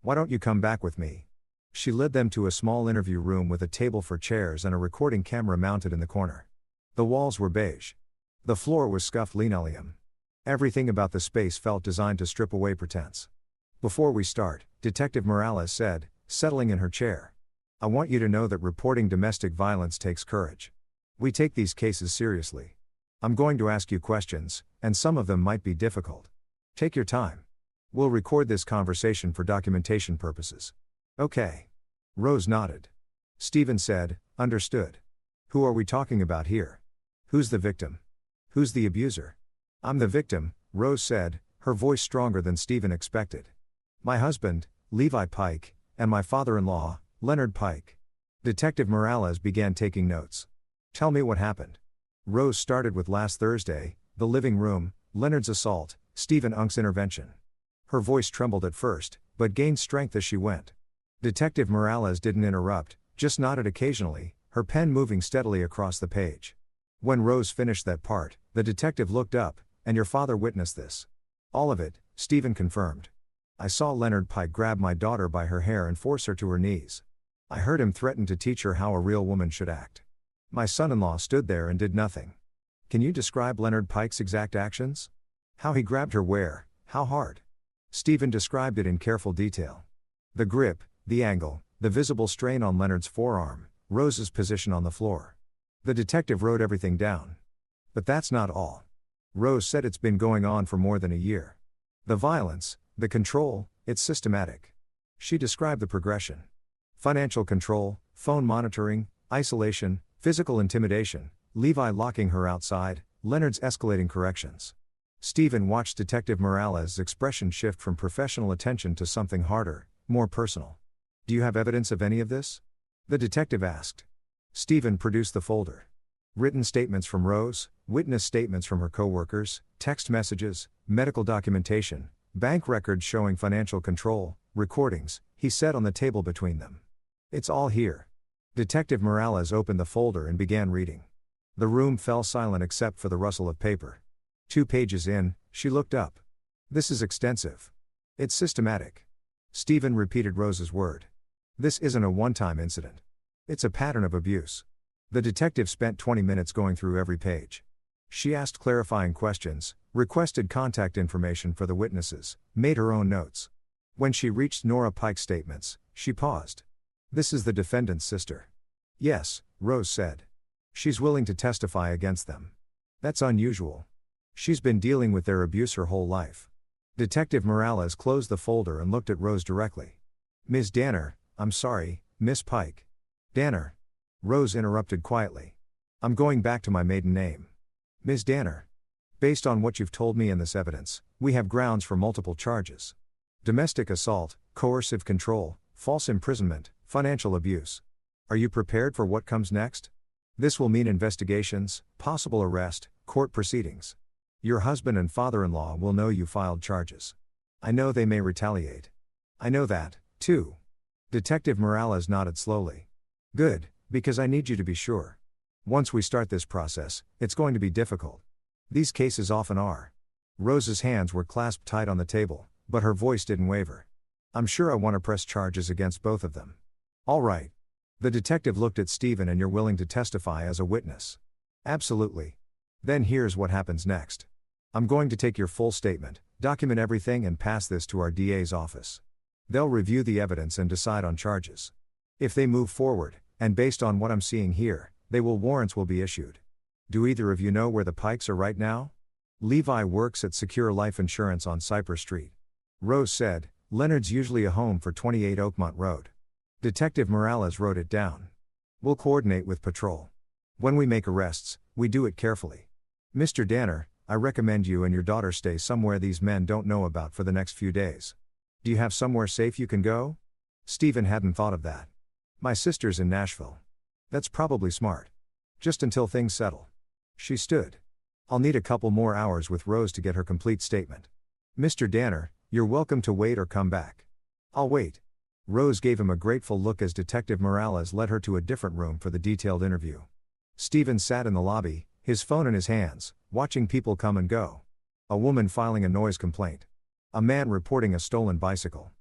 Why don't you come back with me?" She led them to a small interview room with a table for chairs and a recording camera mounted in the corner. The walls were beige. The floor was scuffed linoleum. Everything about the space felt designed to strip away pretense. "Before we start," Detective Morales said, settling in her chair, "I want you to know that reporting domestic violence takes courage. We take these cases seriously. I'm going to ask you questions, and some of them might be difficult. Take your time. We'll record this conversation for documentation purposes." "Okay." Rose nodded. Stephen said, "Understood. Who are we talking about here? Who's the victim? Who's the abuser?" "I'm the victim," Rose said, her voice stronger than Stephen expected. "My husband, Levi Pike, and my father-in-law, Leonard Pike." Detective Morales began taking notes. "Tell me what happened." Rose started with last Thursday, the living room, Leonard's assault, Stephen Unk's intervention. Her voice trembled at first, but gained strength as she went. Detective Morales didn't interrupt, just nodded occasionally, her pen moving steadily across the page. When Rose finished that part, the detective looked up, "And your father witnessed this?" "All of it," Stephen confirmed. "I saw Leonard Pike grab my daughter by her hair and force her to her knees. I heard him threaten to teach her how a real woman should act. My son-in-law stood there and did nothing." "Can you describe Leonard Pike's exact actions? How he grabbed her where, how hard?" Stephen described it in careful detail. The grip, the angle, the visible strain on Leonard's forearm, Rose's position on the floor. The detective wrote everything down. "But that's not all." Rose said, "It's been going on for more than a year. The violence, the control, it's systematic." She described the progression. Financial control, phone monitoring, isolation, physical intimidation, Levi locking her outside, Leonard's escalating corrections. Stephen watched Detective Morales' expression shift from professional attention to something harder, more personal. "Do you have evidence of any of this?" the detective asked. Stephen produced the folder. Written statements from Rose, witness statements from her co-workers, text messages, medical documentation, bank records showing financial control, recordings, he said on the table between them. "It's all here." Detective Morales opened the folder and began reading. The room fell silent except for the rustle of paper. 2 pages in, she looked up. "This is extensive. It's systematic." Stephen repeated Rose's word. "This isn't a one-time incident. It's a pattern of abuse." The detective spent 20 minutes going through every page. She asked clarifying questions, requested contact information for the witnesses, made her own notes. When she reached Nora Pike's statements, she paused. "This is the defendant's sister." "Yes," Rose said. "She's willing to testify against them." "That's unusual. She's been dealing with their abuse her whole life." Detective Morales closed the folder and looked at Rose directly. "Ms. Danner, I'm sorry, Miss Pike." "Danner." Rose interrupted quietly. "I'm going back to my maiden name. Ms. Danner. Based on what you've told me in this evidence, we have grounds for multiple charges. Domestic assault, coercive control, false imprisonment, financial abuse. Are you prepared for what comes next? This will mean investigations, possible arrest, court proceedings. Your husband and father-in-law will know you filed charges. I know they may retaliate. I know that, too." Detective Morales nodded slowly. "Good, because I need you to be sure. Once we start this process, it's going to be difficult. These cases often are." Rose's hands were clasped tight on the table, but her voice didn't waver. "I'm sure I want to press charges against both of them." "All right." The detective looked at Stephen. "And you're willing to testify as a witness?" "Absolutely." "Then here's what happens next. I'm going to take your full statement, document everything and pass this to our DA's office. They'll review the evidence and decide on charges. If they move forward, and based on what I'm seeing here, warrants will be issued. Do either of you know where the Pikes are right now?" "Levi works at Secure Life Insurance on Cypress Street." Rose said, "Leonard's usually a home for 28 Oakmont Road." Detective Morales wrote it down. "We'll coordinate with patrol. When we make arrests, we do it carefully. Mr. Danner, I recommend you and your daughter stay somewhere these men don't know about for the next few days. Do you have somewhere safe you can go? Stephen hadn't thought of that. My sister's in Nashville. That's probably smart. Just until things settle. She stood. I'll need a couple more hours with Rose to get her complete statement. Mr. Danner, you're welcome to wait or come back. I'll wait. Rose gave him a grateful look as Detective Morales led her to a different room for the detailed interview. Stephen sat in the lobby, his phone in his hands, watching people come and go. A woman filing a noise complaint. A man reporting a stolen bicycle.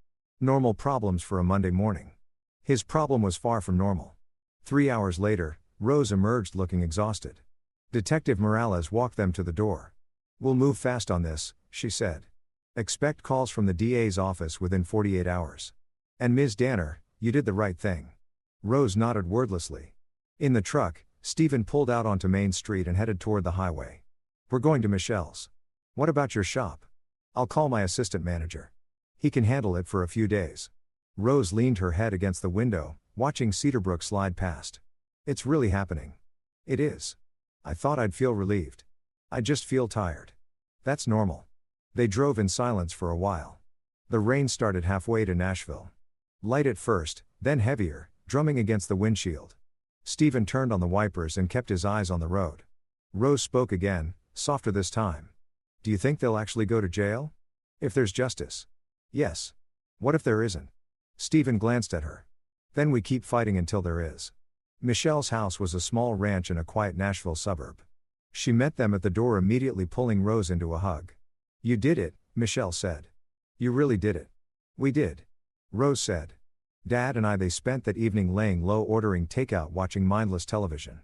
Normal problems for a Monday morning. His problem was far from normal. 3 hours later, Rose emerged looking exhausted. Detective Morales walked them to the door. We'll move fast on this, she said. Expect calls from the DA's office within 48 hours. And Ms. Danner, you did the right thing. Rose nodded wordlessly. In the truck, Stephen pulled out onto Main Street and headed toward the highway. We're going to Michelle's. What about your shop? I'll call my assistant manager. He can handle it for a few days. Rose leaned her head against the window, watching Cedarbrook slide past. It's really happening. It is. I thought I'd feel relieved. I just feel tired. That's normal. They drove in silence for a while. The rain started halfway to Nashville. Light at first, then heavier, drumming against the windshield. Stephen turned on the wipers and kept his eyes on the road. Rose spoke again, softer this time. Do you think they'll actually go to jail? If there's justice. Yes. What if there isn't? Stephen glanced at her. Then we keep fighting until there is. Michelle's house was a small ranch in a quiet Nashville suburb. She met them at the door, immediately pulling Rose into a hug. You did it, Michelle said. You really did it. We did. Rose said. Dad and they spent that evening laying low, ordering takeout, watching mindless television.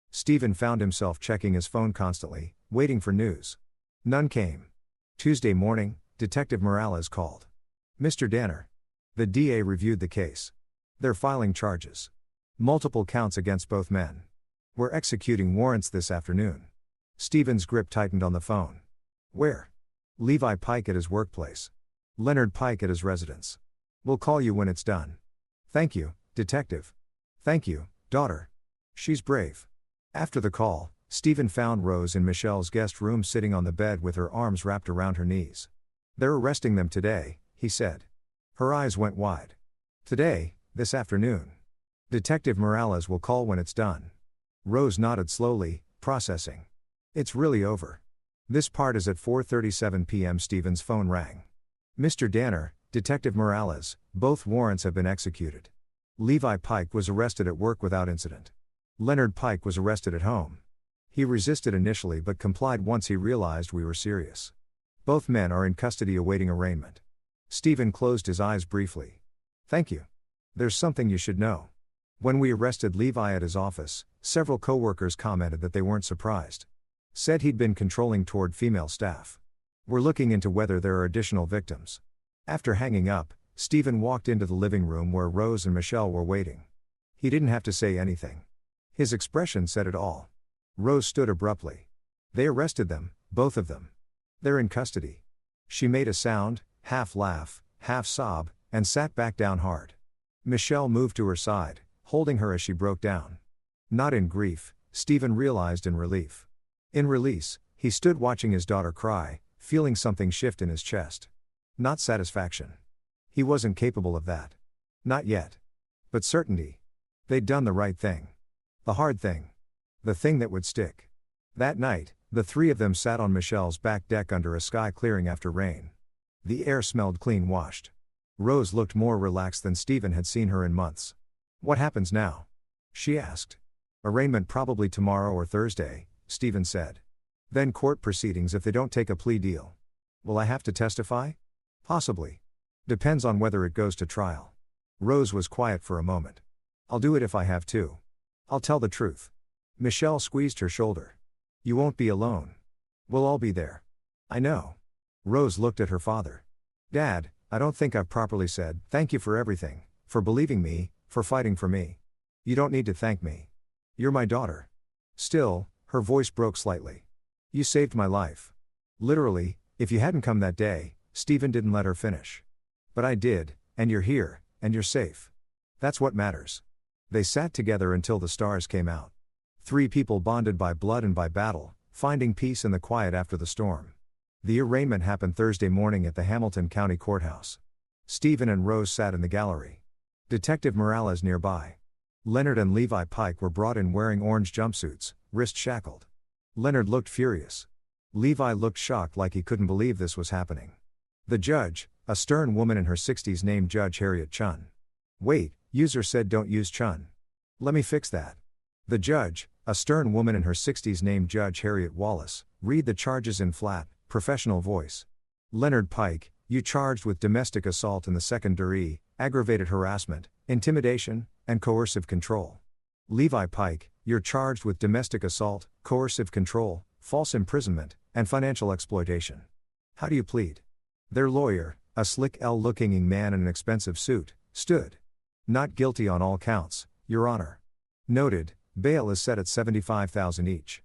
Stephen found himself checking his phone constantly, waiting for news. None came. Tuesday morning, Detective Morales called. Mr. Danner. The DA reviewed the case. They're filing charges. Multiple counts against both men. We're executing warrants this afternoon. Stephen's grip tightened on the phone. Where? Levi Pike at his workplace. Leonard Pike at his residence. We'll call you when it's done. Thank you, Detective. Thank you, daughter. She's brave. After the call, Stephen found Rose in Michelle's guest room, sitting on the bed with her arms wrapped around her knees. They're arresting them today, he said. Her eyes went wide. Today, this afternoon. Detective Morales will call when it's done. Rose nodded slowly, processing. It's really over. This part is at 4:37 p.m. Stephen's phone rang. Mr. Danner, Detective Morales, both warrants have been executed. Levi Pike was arrested at work without incident. Leonard Pike was arrested at home. He resisted initially but complied once he realized we were serious. Both men are in custody awaiting arraignment. Stephen closed his eyes briefly. Thank you. There's something you should know. When we arrested Levi at his office, several co-workers commented that they weren't surprised. Said he'd been controlling toward female staff. We're looking into whether there are additional victims. After hanging up, Stephen walked into the living room where Rose and Michelle were waiting. He didn't have to say anything. His expression said it all. Rose stood abruptly. They arrested them, both of them. They're in custody. She made a sound, half laugh, half sob, and sat back down hard. Michelle moved to her side, holding her as she broke down. Not in grief, Stephen realized, in relief. In release, he stood watching his daughter cry, feeling something shift in his chest. Not satisfaction. He wasn't capable of that. Not yet. But certainty. They'd done the right thing. The hard thing. The thing that would stick. That night, the three of them sat on Michelle's back deck under a sky clearing after rain. The air smelled clean washed. Rose looked more relaxed than Stephen had seen her in months. What happens now? She asked. Arraignment probably tomorrow or Thursday, Stephen said. Then court proceedings if they don't take a plea deal. Will I have to testify? Possibly. Depends on whether it goes to trial. Rose was quiet for a moment. I'll do it if I have to. I'll tell the truth. Michelle squeezed her shoulder. You won't be alone. We'll all be there. I know. Rose looked at her father. Dad, I don't think I've properly said thank you for everything, for believing me, for fighting for me. You don't need to thank me. You're my daughter. Still, her voice broke slightly. You saved my life. Literally, if you hadn't come that day, Stephen didn't let her finish. But I did, and you're here, and you're safe. That's what matters. They sat together until the stars came out. Three people bonded by blood and by battle, finding peace in the quiet after the storm. The arraignment happened Thursday morning at the Hamilton County Courthouse. Stephen and Rose sat in the gallery. Detective Morales nearby. Leonard and Levi Pike were brought in wearing orange jumpsuits, wrist shackled. Leonard looked furious. Levi looked shocked, like he couldn't believe this was happening. The judge, a stern woman in her 60s named Judge Harriet Chun. Wait, user said don't use Chun. Let me fix that. The judge, a stern woman in her 60s named Judge Harriet Wallace, read the charges in flat, professional voice. Leonard Pike, you charged with domestic assault in the second degree, aggravated harassment, intimidation, and coercive control. Levi Pike, you're charged with domestic assault, coercive control, false imprisonment, and financial exploitation. How do you plead? Their lawyer, a slick L-looking man in an expensive suit, stood. Not guilty on all counts, Your Honor. Noted, bail is set at $75,000 each.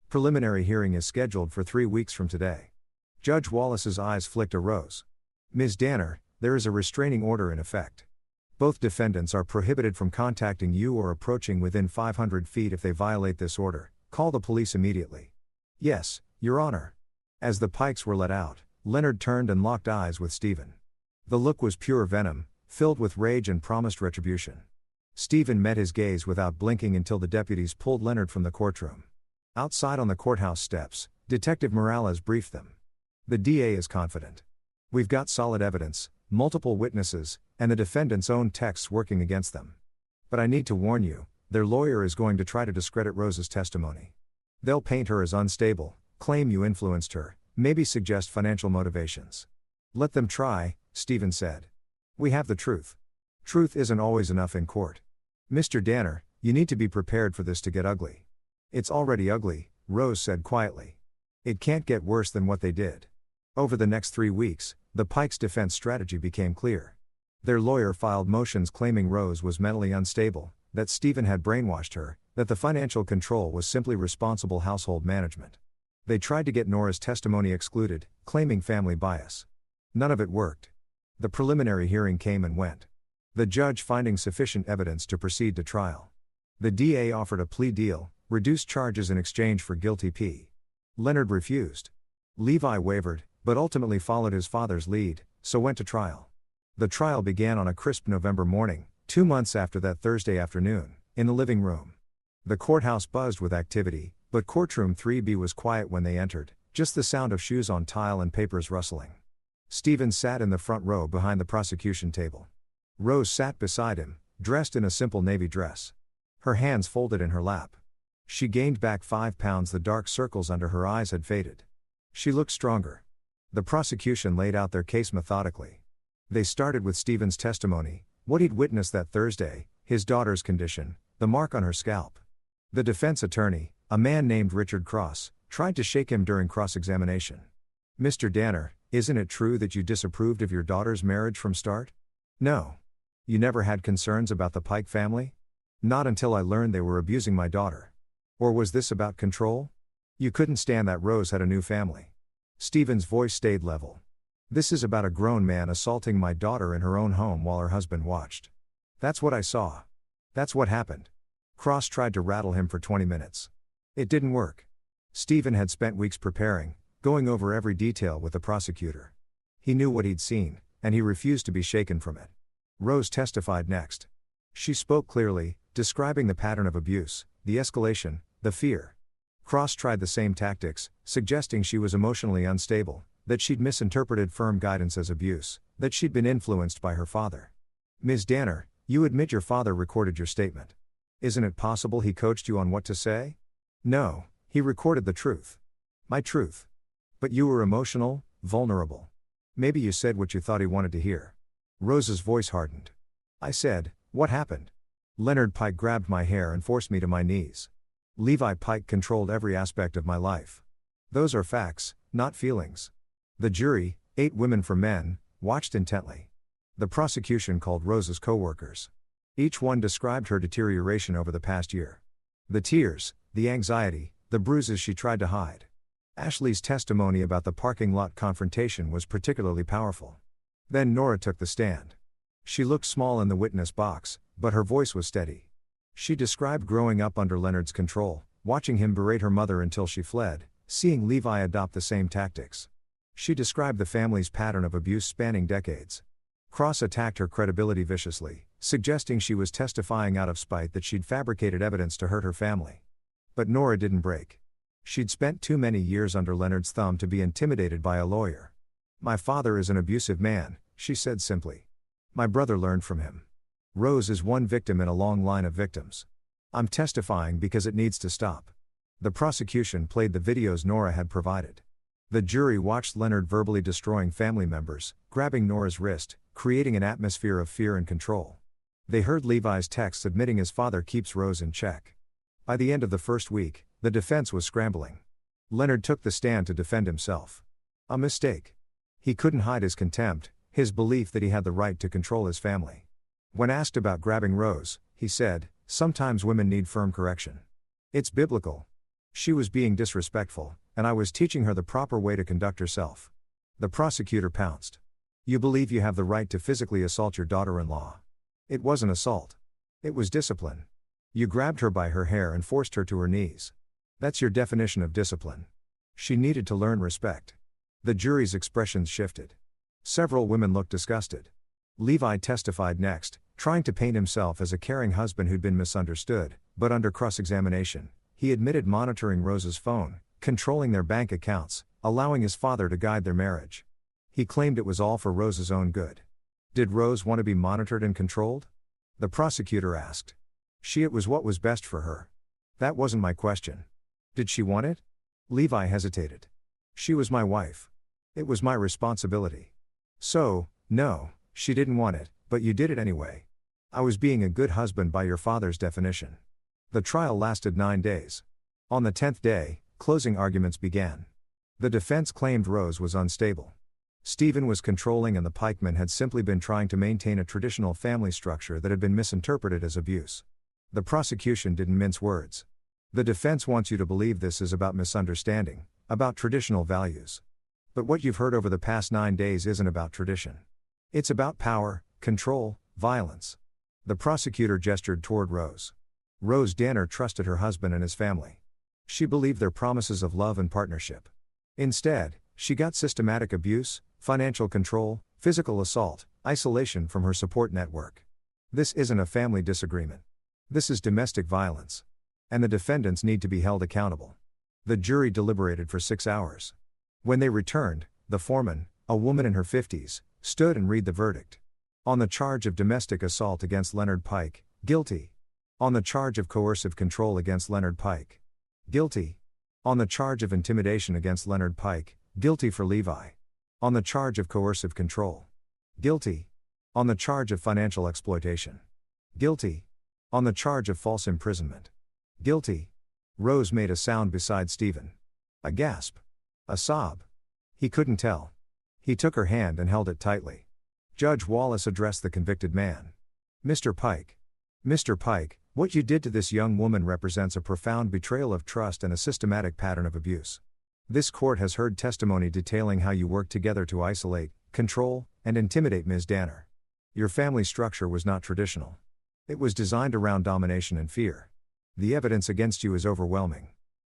Preliminary hearing is scheduled for 3 weeks from today. Judge Wallace's eyes flicked to Rose. Ms. Danner, there is a restraining order in effect. Both defendants are prohibited from contacting you or approaching within 500 feet if they violate this order. Call the police immediately. Yes, Your Honor. As the Pikes were let out, Leonard turned and locked eyes with Stephen. The look was pure venom, filled with rage and promised retribution. Stephen met his gaze without blinking until the deputies pulled Leonard from the courtroom. Outside on the courthouse steps, Detective Morales briefed them. The DA is confident. We've got solid evidence, multiple witnesses, and the defendant's own texts working against them. But I need to warn you, their lawyer is going to try to discredit Rose's testimony. They'll paint her as unstable, claim you influenced her, maybe suggest financial motivations. Let them try, Stephen said. We have the truth. Truth isn't always enough in court. Mr. Danner, you need to be prepared for this to get ugly. It's already ugly, Rose said quietly. It can't get worse than what they did. Over the next 3 weeks, the Pikes' defense strategy became clear. Their lawyer filed motions claiming Rose was mentally unstable, that Stephen had brainwashed her, that the financial control was simply responsible household management. They tried to get Nora's testimony excluded, claiming family bias. None of it worked. The preliminary hearing came and went. The judge finding sufficient evidence to proceed to trial. The DA offered a plea deal, reduced charges in exchange for guilty plea. Leonard refused. Levi wavered, but ultimately followed his father's lead, so went to trial. The trial began on a crisp November morning, 2 months after that Thursday afternoon, in the living room. The courthouse buzzed with activity, but courtroom 3B was quiet when they entered, just the sound of shoes on tile and papers rustling. Stephen sat in the front row behind the prosecution table. Rose sat beside him, dressed in a simple navy dress. Her hands folded in her lap. She gained back 5 pounds, the dark circles under her eyes had faded. She looked stronger. The prosecution laid out their case methodically. They started with Stephen's testimony, what he'd witnessed that Thursday, his daughter's condition, the mark on her scalp. The defense attorney, a man named Richard Cross, tried to shake him during cross-examination. Mr. Danner, isn't it true that you disapproved of your daughter's marriage from start? No. You never had concerns about the Pike family? Not until I learned they were abusing my daughter. Or was this about control? You couldn't stand that Rose had a new family. Stephen's voice stayed level. This is about a grown man assaulting my daughter in her own home while her husband watched. That's what I saw. That's what happened. Cross tried to rattle him for 20 minutes. It didn't work. Stephen had spent weeks preparing, going over every detail with the prosecutor. He knew what he'd seen, and he refused to be shaken from it. Rose testified next. She spoke clearly, describing the pattern of abuse, the escalation, the fear. Cross tried the same tactics, suggesting she was emotionally unstable, that she'd misinterpreted firm guidance as abuse, that she'd been influenced by her father. Ms. Danner, you admit your father recorded your statement. Isn't it possible he coached you on what to say? No, he recorded the truth. My truth. But you were emotional, vulnerable. Maybe you said what you thought he wanted to hear. Rose's voice hardened. I said, what happened? Leonard Pike grabbed my hair and forced me to my knees. Levi Pike controlled every aspect of my life. Those are facts, not feelings. The jury, 8 women for men, watched intently. The prosecution called Rose's co-workers. Each one described her deterioration over the past year. The tears, the anxiety, the bruises she tried to hide. Ashley's testimony about the parking lot confrontation was particularly powerful. Then Nora took the stand. She looked small in the witness box, but her voice was steady. She described growing up under Leonard's control, watching him berate her mother until she fled, seeing Levi adopt the same tactics. She described the family's pattern of abuse spanning decades. Cross attacked her credibility viciously, suggesting she was testifying out of spite that she'd fabricated evidence to hurt her family. But Nora didn't break. She'd spent too many years under Leonard's thumb to be intimidated by a lawyer. "My father is an abusive man," she said simply. "My brother learned from him. Rose is one victim in a long line of victims. I'm testifying because it needs to stop." The prosecution played the videos Nora had provided. The jury watched Leonard verbally destroying family members, grabbing Nora's wrist, creating an atmosphere of fear and control. They heard Levi's texts admitting his father keeps Rose in check. By the end of the first week, the defense was scrambling. Leonard took the stand to defend himself. A mistake. He couldn't hide his contempt, his belief that he had the right to control his family. When asked about grabbing Rose, he said, "Sometimes women need firm correction. It's biblical. She was being disrespectful, and I was teaching her the proper way to conduct herself." The prosecutor pounced. "You believe you have the right to physically assault your daughter-in-law. It wasn't assault. It was discipline. You grabbed her by her hair and forced her to her knees. That's your definition of discipline. She needed to learn respect." The jury's expressions shifted. Several women looked disgusted. Levi testified next, trying to paint himself as a caring husband who'd been misunderstood, but under cross-examination, he admitted monitoring Rose's phone, controlling their bank accounts, allowing his father to guide their marriage. He claimed it was all for Rose's own good. Did Rose want to be monitored and controlled? The prosecutor asked. It was what was best for her. That wasn't my question. Did she want it? Levi hesitated. She was my wife. It was my responsibility. So, no, she didn't want it, but you did it anyway. I was being a good husband by your father's definition. The trial lasted 9 days. On the 10th day, closing arguments began. The defense claimed Rose was unstable. Stephen was controlling and the pikemen had simply been trying to maintain a traditional family structure that had been misinterpreted as abuse. The prosecution didn't mince words. The defense wants you to believe this is about misunderstanding, about traditional values. But what you've heard over the past 9 days isn't about tradition. It's about power, control, violence. The prosecutor gestured toward Rose. Rose Danner trusted her husband and his family. She believed their promises of love and partnership. Instead, she got systematic abuse, financial control, physical assault, isolation from her support network. This isn't a family disagreement. This is domestic violence. And the defendants need to be held accountable. The jury deliberated for 6 hours. When they returned, the foreman, a woman in her 50s, stood and read the verdict. On the charge of domestic assault against Leonard Pike, guilty. On the charge of coercive control against Leonard Pike, guilty. On the charge of intimidation against Leonard Pike, guilty for Levi. On the charge of coercive control, guilty. On the charge of financial exploitation, guilty. On the charge of false imprisonment, guilty. Rose made a sound beside Stephen. A gasp. A sob. He couldn't tell. He took her hand and held it tightly. Judge Wallace addressed the convicted man. Mr. Pike. Mr. Pike, what you did to this young woman represents a profound betrayal of trust and a systematic pattern of abuse. This court has heard testimony detailing how you worked together to isolate, control, and intimidate Ms. Danner. Your family structure was not traditional. It was designed around domination and fear. The evidence against you is overwhelming.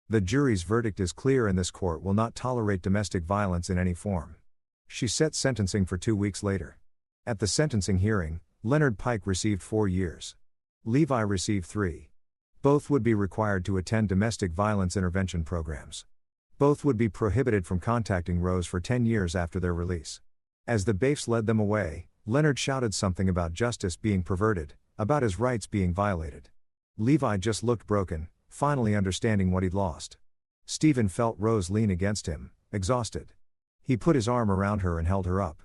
The jury's verdict is clear and this court will not tolerate domestic violence in any form. She set sentencing for 2 weeks later. At the sentencing hearing, Leonard Pike received 4 years. Levi received 3. Both would be required to attend domestic violence intervention programs. Both would be prohibited from contacting Rose for 10 years after their release. As the baifs led them away, Leonard shouted something about justice being perverted, about his rights being violated. Levi just looked broken, finally understanding what he'd lost. Stephen felt Rose lean against him, exhausted. He put his arm around her and held her up.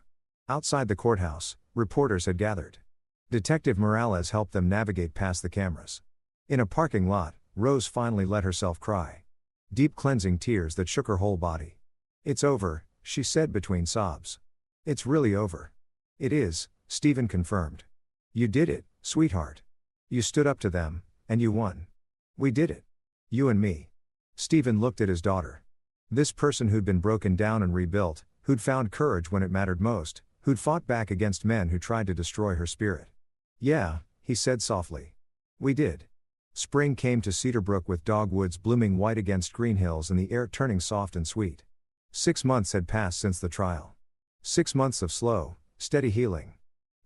Outside the courthouse, reporters had gathered. Detective Morales helped them navigate past the cameras. In a parking lot, Rose finally let herself cry. Deep cleansing tears that shook her whole body. It's over, she said between sobs. It's really over. It is, Stephen confirmed. You did it, sweetheart. You stood up to them, and you won. We did it. You and me. Stephen looked at his daughter. This person who'd been broken down and rebuilt, who'd found courage when it mattered most, who'd fought back against men who tried to destroy her spirit. Yeah, he said softly. We did. Spring came to Cedarbrook with dogwoods blooming white against green hills and the air turning soft and sweet. 6 months had passed since the trial. 6 months of slow, steady healing.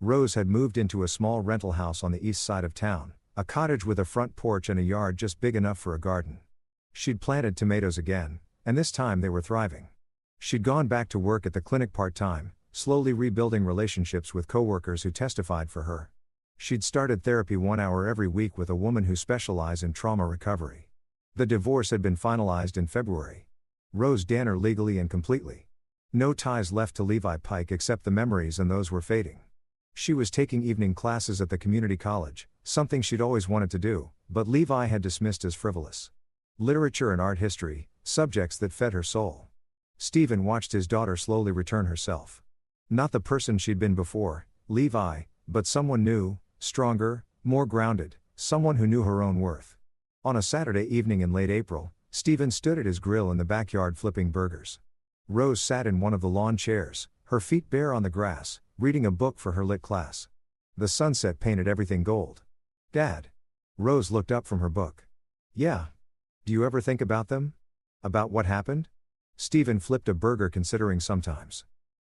Rose had moved into a small rental house on the east side of town, a cottage with a front porch and a yard just big enough for a garden. She'd planted tomatoes again, and this time they were thriving. She'd gone back to work at the clinic part-time, slowly rebuilding relationships with coworkers who testified for her. She'd started therapy 1 hour every week with a woman who specialized in trauma recovery. The divorce had been finalized in February. Rose Danner legally and completely. No ties left to Levi Pike except the memories, and those were fading. She was taking evening classes at the community college, something she'd always wanted to do, but Levi had dismissed as frivolous. Literature and art history, subjects that fed her soul. Stephen watched his daughter slowly return herself. Not the person she'd been before, Levi, but someone new, stronger, more grounded, someone who knew her own worth. On a Saturday evening in late April, Stephen stood at his grill in the backyard flipping burgers. Rose sat in one of the lawn chairs, her feet bare on the grass, reading a book for her lit class. The sunset painted everything gold. "Dad." Rose looked up from her book. "Yeah. Do you ever think about them? About what happened?" Stephen flipped a burger, considering sometimes.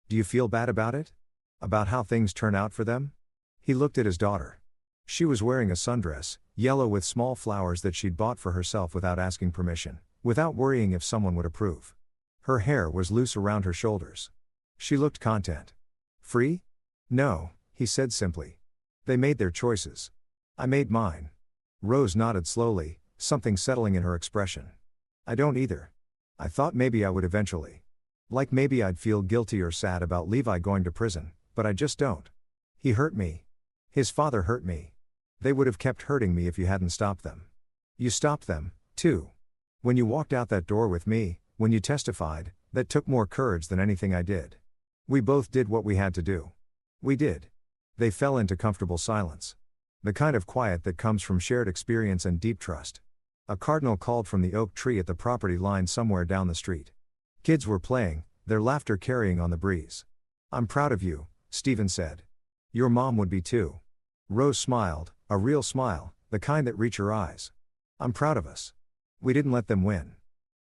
"Do you feel bad about it? About how things turn out for them?" He looked at his daughter. She was wearing a sundress, yellow with small flowers that she'd bought for herself without asking permission, without worrying if someone would approve. Her hair was loose around her shoulders. She looked content. "Free?" "No," he said simply. "They made their choices. I made mine." Rose nodded slowly, something settling in her expression. "I don't either. I thought maybe I would eventually. Like maybe I'd feel guilty or sad about Levi going to prison, but I just don't. He hurt me. His father hurt me. They would have kept hurting me if you hadn't stopped them. You stopped them, too. When you walked out that door with me, when you testified, that took more courage than anything I did. We both did what we had to do. We did." They fell into comfortable silence. The kind of quiet that comes from shared experience and deep trust. A cardinal called from the oak tree at the property line somewhere down the street. Kids were playing, their laughter carrying on the breeze. "I'm proud of you," Stephen said. "Your mom would be too." Rose smiled, a real smile, the kind that reached her eyes. "I'm proud of us. We didn't let them win."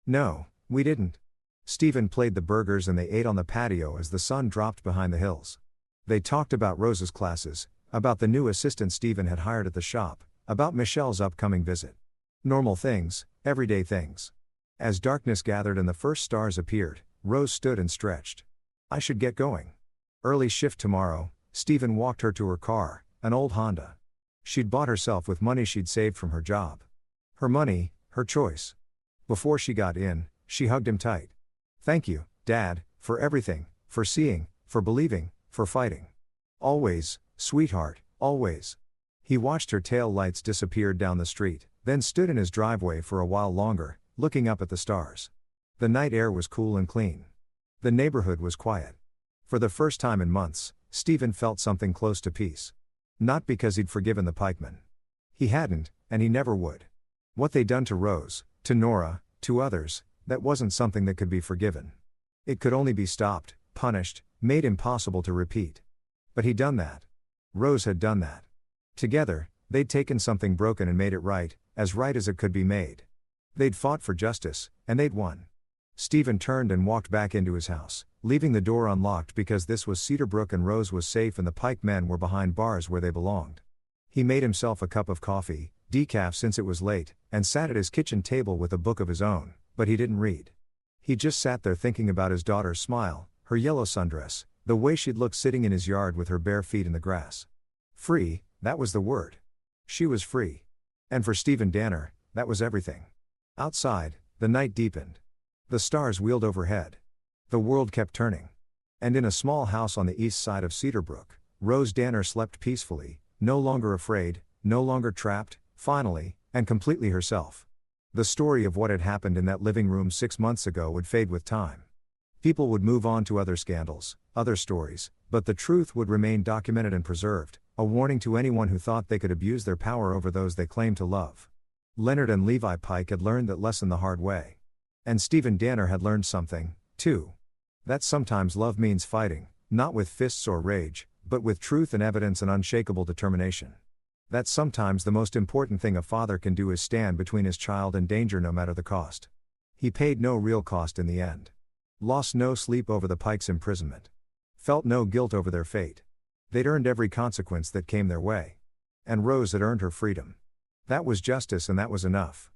"No, we didn't." Stephen played the burgers and they ate on the patio as the sun dropped behind the hills. They talked about Rose's classes, about the new assistant Stephen had hired at the shop, about Michelle's upcoming visit. Normal things, everyday things. As darkness gathered and the first stars appeared, Rose stood and stretched. "I should get going. Early shift tomorrow." Stephen walked her to her car, an old Honda. She'd bought herself with money she'd saved from her job. Her money, her choice. Before she got in, she hugged him tight. "Thank you, Dad, for everything, for seeing, for believing, for fighting. Always, sweetheart, always." He watched her tail lights disappear down the street, then stood in his driveway for a while longer, looking up at the stars. The night air was cool and clean. The neighborhood was quiet. For the first time in months, Stephen felt something close to peace. Not because he'd forgiven the pikemen. He hadn't, and he never would. What they'd done to Rose, to Nora, to others, that wasn't something that could be forgiven. It could only be stopped, punished, made impossible to repeat. But he'd done that. Rose had done that. Together, they'd taken something broken and made it right as it could be made. They'd fought for justice, and they'd won. Stephen turned and walked back into his house, leaving the door unlocked because this was Cedarbrook and Rose was safe and the Pike men were behind bars where they belonged. He made himself a cup of coffee, decaf since it was late, and sat at his kitchen table with a book of his own, but he didn't read. He just sat there thinking about his daughter's smile, her yellow sundress, the way she'd look sitting in his yard with her bare feet in the grass. Free, that was the word. She was free. And for Stephen Danner, that was everything. Outside, the night deepened. The stars wheeled overhead. The world kept turning. And in a small house on the east side of Cedarbrook, Rose Danner slept peacefully, no longer afraid, no longer trapped, finally, and completely herself. The story of what had happened in that living room 6 months ago would fade with time. People would move on to other scandals, other stories, but the truth would remain documented and preserved, a warning to anyone who thought they could abuse their power over those they claimed to love. Leonard and Levi Pike had learned that lesson the hard way. And Stephen Danner had learned something, too. That sometimes love means fighting, not with fists or rage, but with truth and evidence and unshakable determination. That sometimes the most important thing a father can do is stand between his child and danger no matter the cost. He paid no real cost in the end. Lost no sleep over the Pikes' imprisonment. Felt no guilt over their fate. They'd earned every consequence that came their way. And Rose had earned her freedom. That was justice, and that was enough.